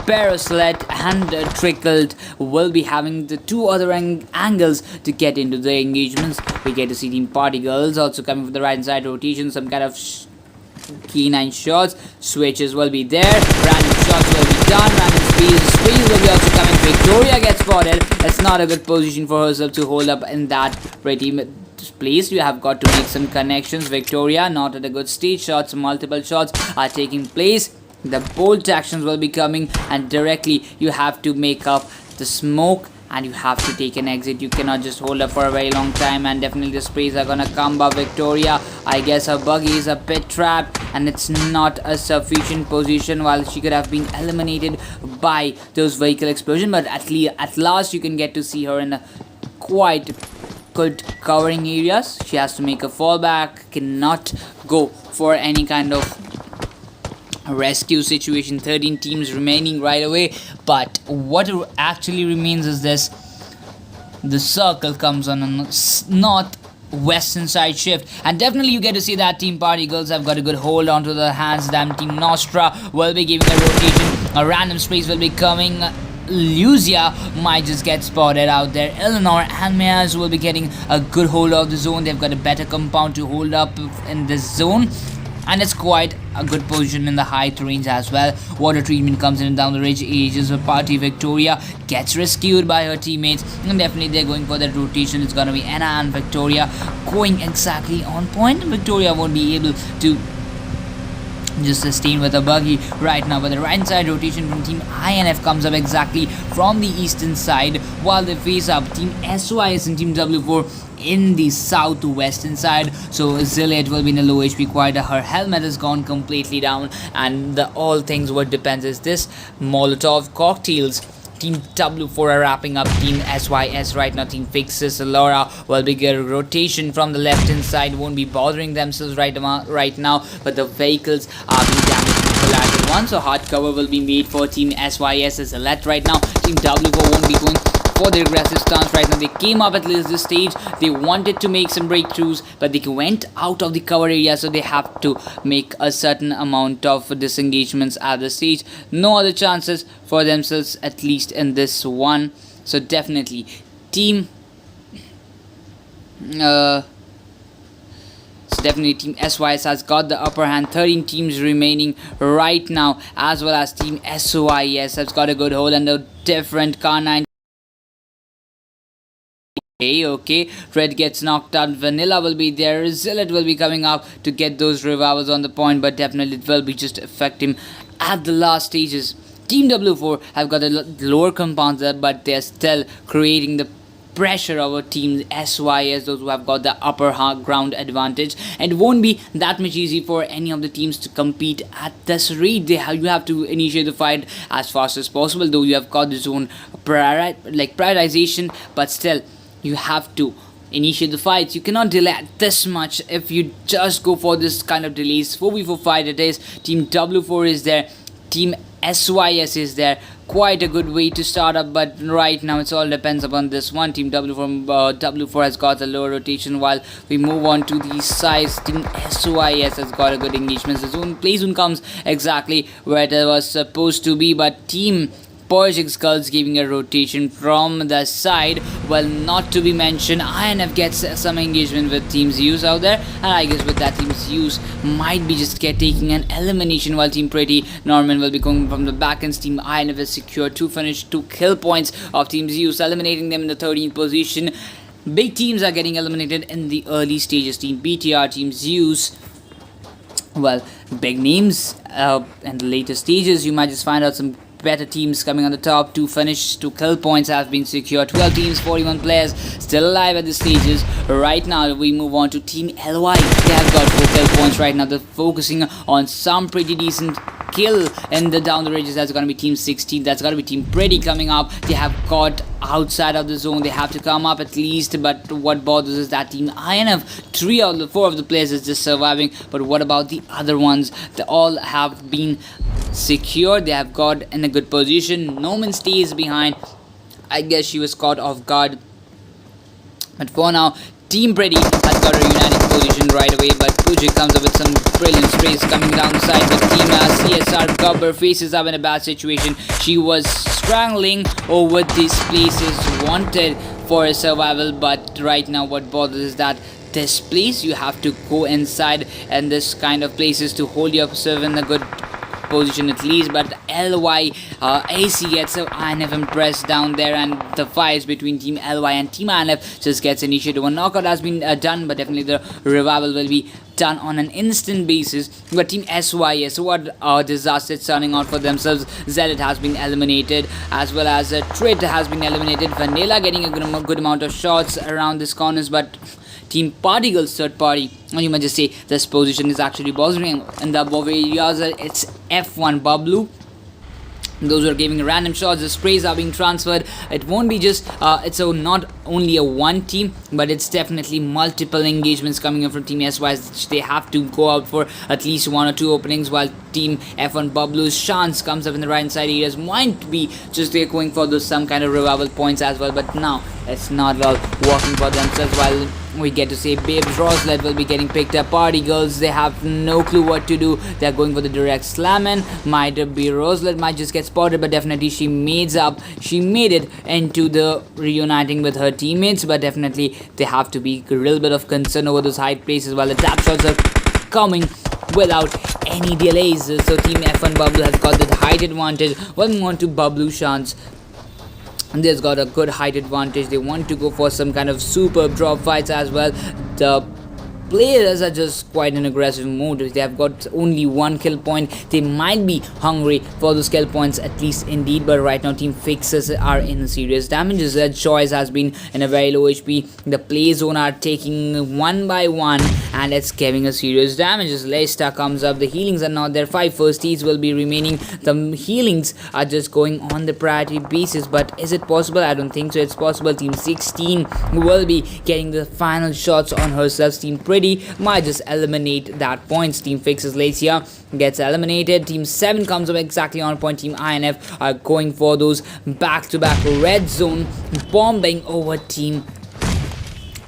[SPEAKER 3] Paraslet and Trickled will be having the 2 other angles to get into the engagements. We get to see Team Party Girls also coming from the right side rotation, some kind of K9 shots. Switches will be there, random shots will be done, random squeeze will be also coming. Victoria gets spotted. It's not a good position for herself to hold up in that pretty place. You have got to make some connections. Victoria not at a good stage. Shots, multiple shots are taking place. The bolt actions will be coming, and directly you have to make up the smoke and you have to take an exit. You cannot just hold up for a very long time, and definitely the sprays are gonna come. But Victoria, I guess her buggy is a bit trapped and it's not a sufficient position, while she could have been eliminated by those vehicle explosion. But at last you can get to see her in a quite good covering areas. She has to make a fallback, cannot go for any kind of rescue situation. 13 teams remaining right away, but what actually remains is this: the circle comes on a north-western side shift, and definitely you get to see that Team Party Girls have got a good hold onto the hands. Damn, Team Nostra will be giving a rotation. A random space will be coming. Lucia might just get spotted out there. Eleanor and Mayaz will be getting a good hold of the zone. They've got a better compound to hold up in this zone, and it's quite a good position in the high terrains as well. Water treatment comes in down the ridge ages of Party. Victoria gets rescued by her teammates, and definitely they're going for that rotation. It's gonna be Anna and Victoria going exactly on point. Victoria won't be able to just sustain with a buggy right now, but the right side rotation from Team INF comes up exactly from the eastern side, while they face up Team SYS and Team W4 in the southwestern side. So Zilliot will be in a low HP quieter. Her helmet has gone completely down, and all things what depends is this Molotov cocktails. Team W4 are wrapping up Team SYS right now. Team Fixes Laura will be getting rotation from the left hand side, won't be bothering themselves right now, but the vehicles are being damaged in collateral one, so hard cover will be made for Team SYS as a let right now. Team W4 won't be going for the aggressive stance right now. They came up at least this stage. They wanted to make some breakthroughs, but they went out of the cover area, so they have to make a certain amount of disengagements at the stage. No other chances for themselves, at least in this one. So definitely Team Team SYS has got the upper hand. 13 teams remaining right now, as well as Team SYS has got a good hold and a different car 9. Okay, Red gets knocked out. Vanilla will be there. Zillet will be coming up to get those revivals on the point, but definitely it will be just affect him at the last stages. Team W4 have got a lower compound there, but they're still creating the pressure over Team SYS, those who have got the upper ground advantage, and it won't be that much easy for any of the teams to compete at this rate. You have to initiate the fight as fast as possible, though you have got the zone prioritization, but still you have to initiate the fights. You cannot delay this much if you just go for this kind of delays. 4v4 fight it is. Team W4 is there, Team SYS is there. Quite a good way to start up, but right now it's all depends upon this one. Team W4 has got a lower rotation, while we move on to the sides. Team SYS has got a good engagement. The play zone comes exactly where it was supposed to be, but Team PURGExQUEENS giving a rotation from the side. Well, not to be mentioned, INF gets some engagement with Team Zeus out there, and I guess with that Team Zeus might be just taking an elimination, while Team Pretty Norman will be going from the back end. Team INF has secured 2 kill points of Team Zeus, eliminating them in the 13th position. Big teams are getting eliminated in the early stages. Team BTR, Team Zeus, well, big names in the later stages. You might just find out some better teams coming on the top. 2 kill points have been secured. 12 teams, 41 players still alive at the stages. Right now we move on to Team LY. They have got 4 kill points right now. They're focusing on some pretty decent kill in the down the ridges. That's gonna be Team 16. That's gonna be Team Pretty coming up. They have got outside of the zone. They have to come up at least, but what bothers is that Team INF, 3 out of the 4 of the players is just surviving. But what about the other ones? They all have been secured. They have got in a good position. Norman stays behind. I guess she was caught off guard, but for now Team Pretty has got a united position right away, but Puji comes up with some brilliant sprays coming down the side. But Team CSR Gubber faces up in a bad situation. She was strangling over these places, wanted for a survival, but right now what bothers is that this place you have to go inside, and this kind of places to hold yourself in a good position at least, but LYAC gets a INF Empress down there, and the fights between Team LY and Team INF just gets initiated. One knockout has been done, but definitely the revival will be done on an instant basis. But Team SYS, what a disaster it's turning out for themselves. Zealot has been eliminated, as well as Trit has been eliminated. Vanilla getting a good amount of shots around this corners, but Team PURGExQUEENS third party, or you might just say this position is actually bothering in the above areas. It's F1 Bablu. Those are giving random shots. The sprays are being transferred. It won't be just it's not only a one team, but it's definitely multiple engagements coming in from Team SY. They have to go out for at least 1 or 2 openings, while Team F1 Bablu's chance comes up in the right side areas. Might be just they're going for those some kind of revival points as well, but now it's not at all working for themselves. While we get to say Babes Roslet will be getting picked up. Party Girls, they have no clue what to do. They're going for the direct slam, and might be Roslet might just get spotted, but definitely she made it into the reuniting with her teammates. But definitely they have to be a little bit of concern over those high places, while the tap shots are coming without any delays. So Team F1 Bablu has got the height advantage. One on to Bablu chance. They've got a good height advantage. They want to go for some kind of superb drop fights as well. The players are just quite in aggressive mode. They have got only 1 kill point. They might be hungry for those kill points at least indeed, but right now Team Fixes are in serious damages. That Choice has been in a very low HP. The play zone are taking 1 by 1, and it's giving a serious damages. Leicester comes up. The healings are not there. 5 firsties will be remaining. The healings are just going on the priority basis, but is it possible? I don't think so. It's possible. Team 16 will be getting the final shots on herself. Team Pretty might just eliminate that points. Team Fixes Lacia gets eliminated. Team 7 comes up exactly on point. Team INF are going for those back-to-back red zone bombing over Team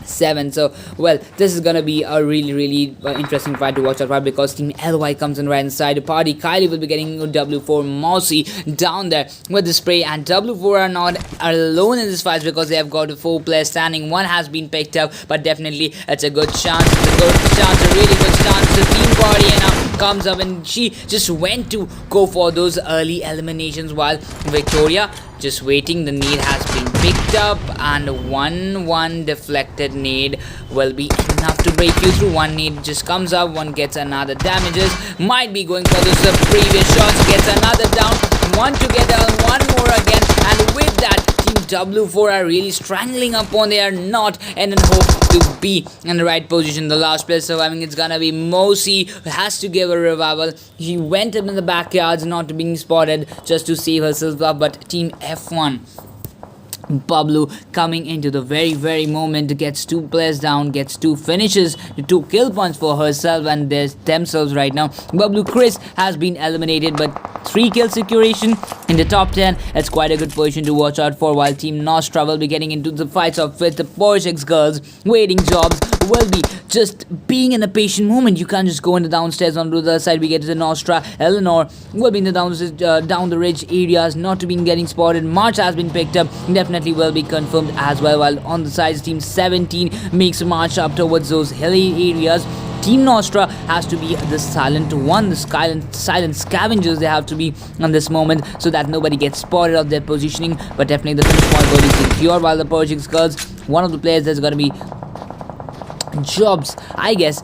[SPEAKER 3] 7. So well, this is gonna be a really interesting fight to watch out for, because Team LY comes in right inside the party. Kylie will be getting W4 Mousy down there with the spray, and W4 are not alone in this fight because they have got 4 players standing. One has been picked up, but definitely it's a good chance. A really good chance. The Team Party and comes up, and she just went to go for those early eliminations, while Victoria just waiting. The nade has been picked up, and 1-1 deflected nade will be enough to break you through. One nade just comes up, one gets another damages. Might be going for those previous shots, gets another down. One together, one more again, and with that, Team W4 are really strangling upon. They are not in hope to be in the right position. The last player surviving, it's gonna be Mosi, who has to give a revival. He went up in the backyards, not being spotted, just to save herself up. But Team F1 Bablu coming into the very moment, gets 2 players down, gets 2 finishes, 2 kill points for herself and themselves right now. Bablu Chris has been eliminated, but 3 kill securation in the top 10. It's quite a good position to watch out for, while Team Nostra will be getting into the fights of with the POWERHOUSE waiting jobs. Will be just being in a patient moment. You can't just go in the downstairs. On the other side we get to the Nostra. Eleanor will be in the down the ridge areas, not to be getting spotted. March has been picked up, definitely will be confirmed as well, while on the sides Team 17 makes a march up towards those hilly areas. Team Nostra has to be the silent one, the silent scavengers. They have to be on this moment so that nobody gets spotted of their positioning, but definitely the finish point will be secure, while the PURGExQUEENS, one of the players that's going to be jobs, I guess.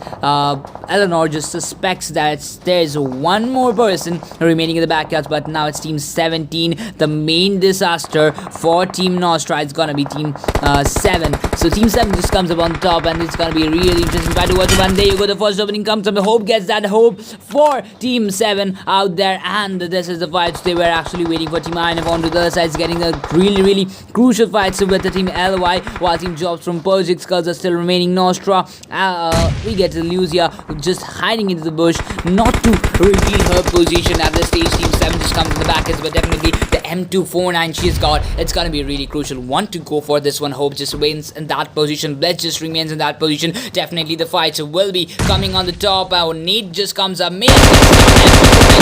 [SPEAKER 3] Eleanor just suspects that there's one more person remaining in the backyards, but now it's Team 17. The main disaster for Team Nostra, it's gonna be Team 7. So Team 7 just comes up on top, and it's gonna be a really interesting fight to watch. And there you go, the first opening comes up. Hope gets that hope for Team 7 out there, and this is the fights they were actually waiting for. Team INF on to the other side is getting a really crucial fights with the Team LY, while Team Jobs from PURGExQUEENS are still remaining. Nostra, we get to Lucia just hiding into the bush, not to reveal her position at this stage. Team 7 just comes in the back, but definitely the M249 she's got, it's gonna be really crucial. Want to go for this one. Hope just wins in that position. Blitz just remains in that position. Definitely the fights will be coming on the top. Our need just comes up.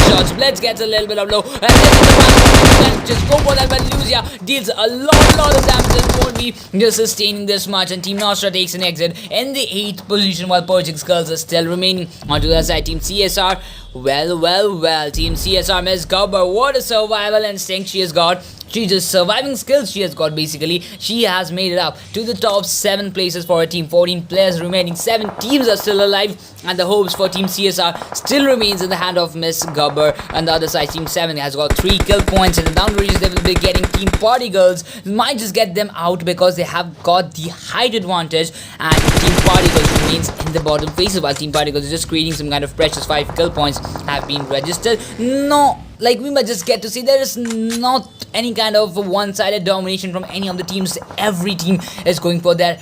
[SPEAKER 3] Shots. Blitz gets a little bit of low, and then just go for that, but Lucia deals a lot of damage and won't be just sustaining this much. And Team Nostra takes an exit in the 8th position, while PURGExQUEENS are still remaining remaining. Onto the side, Team CSR. Well, Team CSR, Miss Gubber, what a survival instinct she has got. She just surviving skills she has got basically. She has made it up to the top 7 places for her team. 14 players remaining, 7 teams are still alive, and the hopes for Team CSR still remains in the hand of Miss Gubber. On the other side, Team 7 has got 3 kill points, and the down regions they will be getting. Team Party Girls might just get them out because they have got the height advantage, and Team Party Girls remains in the bottom places while Team Party Girls is just creating some kind of precious. 5 kill points have been registered. No, like we might just get to see there is not any kind of one-sided domination from any of the teams. Every team is going for their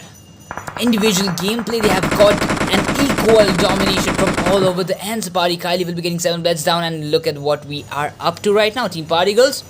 [SPEAKER 3] individual gameplay. They have got an equal domination from all over the ends. Party Kylie will be getting 7 beds down, and look at what we are up to right now. Team Party Girls,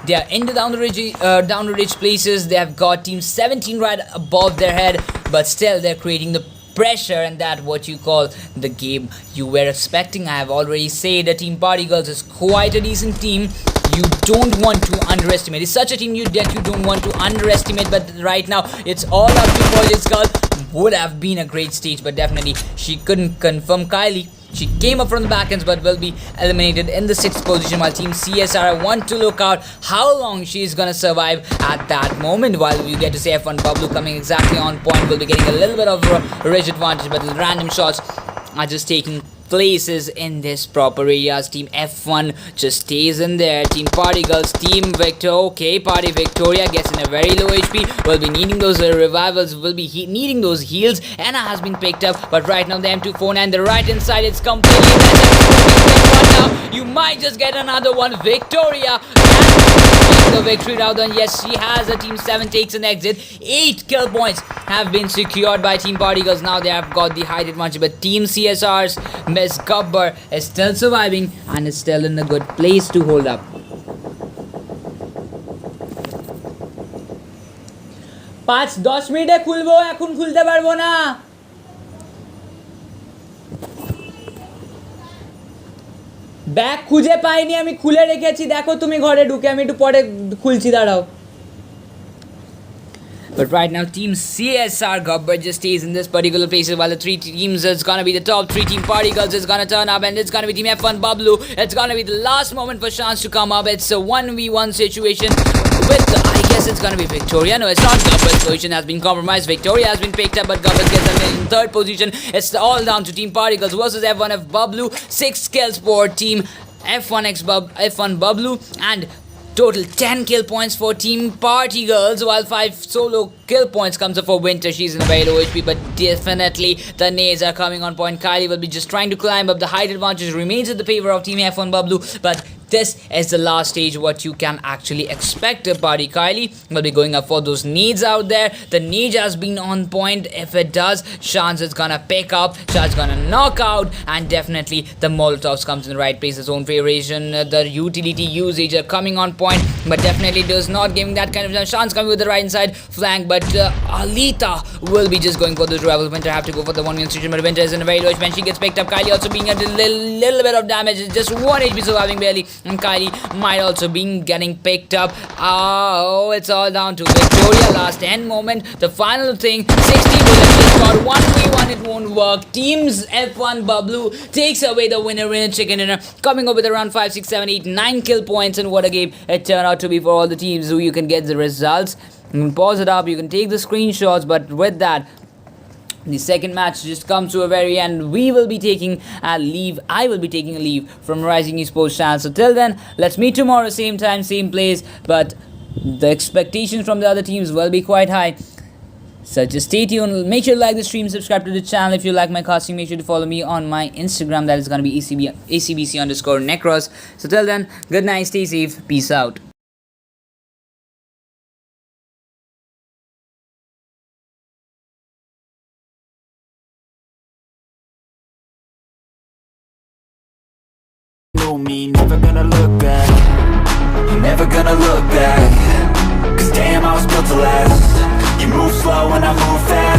[SPEAKER 3] they are in the down the ridge places. They have got Team 17 right above their head, but still they're creating the pressure, and that what you call the game you were expecting. I have already said that Team Party Girls is quite a decent team. You don't want to underestimate. It's such a team that you don't want to underestimate, but right now it's all up to PURGExQUEENS. Would have been a great stage, but definitely she couldn't confirm Kylie. She came up from the backends but will be eliminated in the 6th position, while Team CSR, I want to look out how long she is gonna survive at that moment. While you get to say F1 Bablu coming exactly on point, will be getting a little bit of a ridge advantage, but the random shots are just taking places in this proper areas. Team F1 just stays in there. Team Party Girls, Team Victor, okay, Party Victoria gets in a very low HP, will be needing those revivals, will be needing those heals. Anna has been picked up, but right now the M249, the right inside, it's completely now. You might just get another one. Victoria and the victory now done. Yes, she has. A Team 7 takes an exit. 8 kill points have been secured by Team Party Girls. Now they have got the height advantage, but Team CSR's Miss Gubber is still surviving and is still in a good place to hold up. 5-10 মিনিটে খুলবো, এখন খুলতে পারবো না। Bag খুঁজে পাইনি, আমি খুলে রেখেছি, দেখো তুমি ঘরে ঢুকে, আমি একটু পরে খুলছি, দাঁড়াও। But right now, Team CSR Gubber just stays in this particular place, while the 3 teams is gonna be the top 3. Team Party Girls is gonna turn up, and it's gonna be Team F1 Bablu. It's gonna be the last moment for chance to come up. It's a 1v1 situation with, I guess it's gonna be Victoria. No, it's not. Gubber's position has been compromised. Victoria has been picked up, but Gubber gets in 3rd position. It's all down to Team Party Girls versus F1F Bablu. 6 kills for Team F1 Bablu, and total 10 kill points for Team Party Girls, while 5 solo kill points comes up for Winter. She's in a very low HP, but definitely the nades are coming on point. Kylie will be just trying to climb up. The height advantage remains in the favor of Team F1 Bablu, but this is the last stage what you can actually expect. Party Kylie will be going up for those needs out there. The need has been on point. If it does, Chance is gonna pick up, Chance gonna knock out, and definitely the Molotovs comes in the right place. The zone variation, the utility usage are coming on point, but definitely does not giving that kind of chance. Coming with the right side flank, but Alita will be just going for the rival. Winter have to go for the 1v1 situation, but Winter is in a very low HP. She gets picked up. Kylie also being a little bit of damage, just 1 HP surviving barely, and Kylie might also be getting picked up. Oh, it's all down to Victoria. Last end moment, the final thing, 60 bullets just got 1v1, it won't work. Teams F1 Bablu takes away the winner chicken dinner, coming up with around 5, 6, 7, 8, 9 kill points, and what a game it turned out to be for all the teams. So you can get the results, you can pause it up, you can take the screenshots, but with that, the second match just comes to a very end. We will be taking a leave. I will be taking a leave from Rising Esports channel. So till then, let's meet tomorrow, same time, same place. But the expectations from the other teams will be quite high. So just stay tuned. Make sure to like the stream, subscribe to the channel. If you like my casting, make sure to follow me on my Instagram. That is going to be ACBC_Necros. So till then, good night, stay safe, peace out.
[SPEAKER 4] Me, never gonna look back, never gonna look back, cause damn I was built to last. You move slow and I move fast.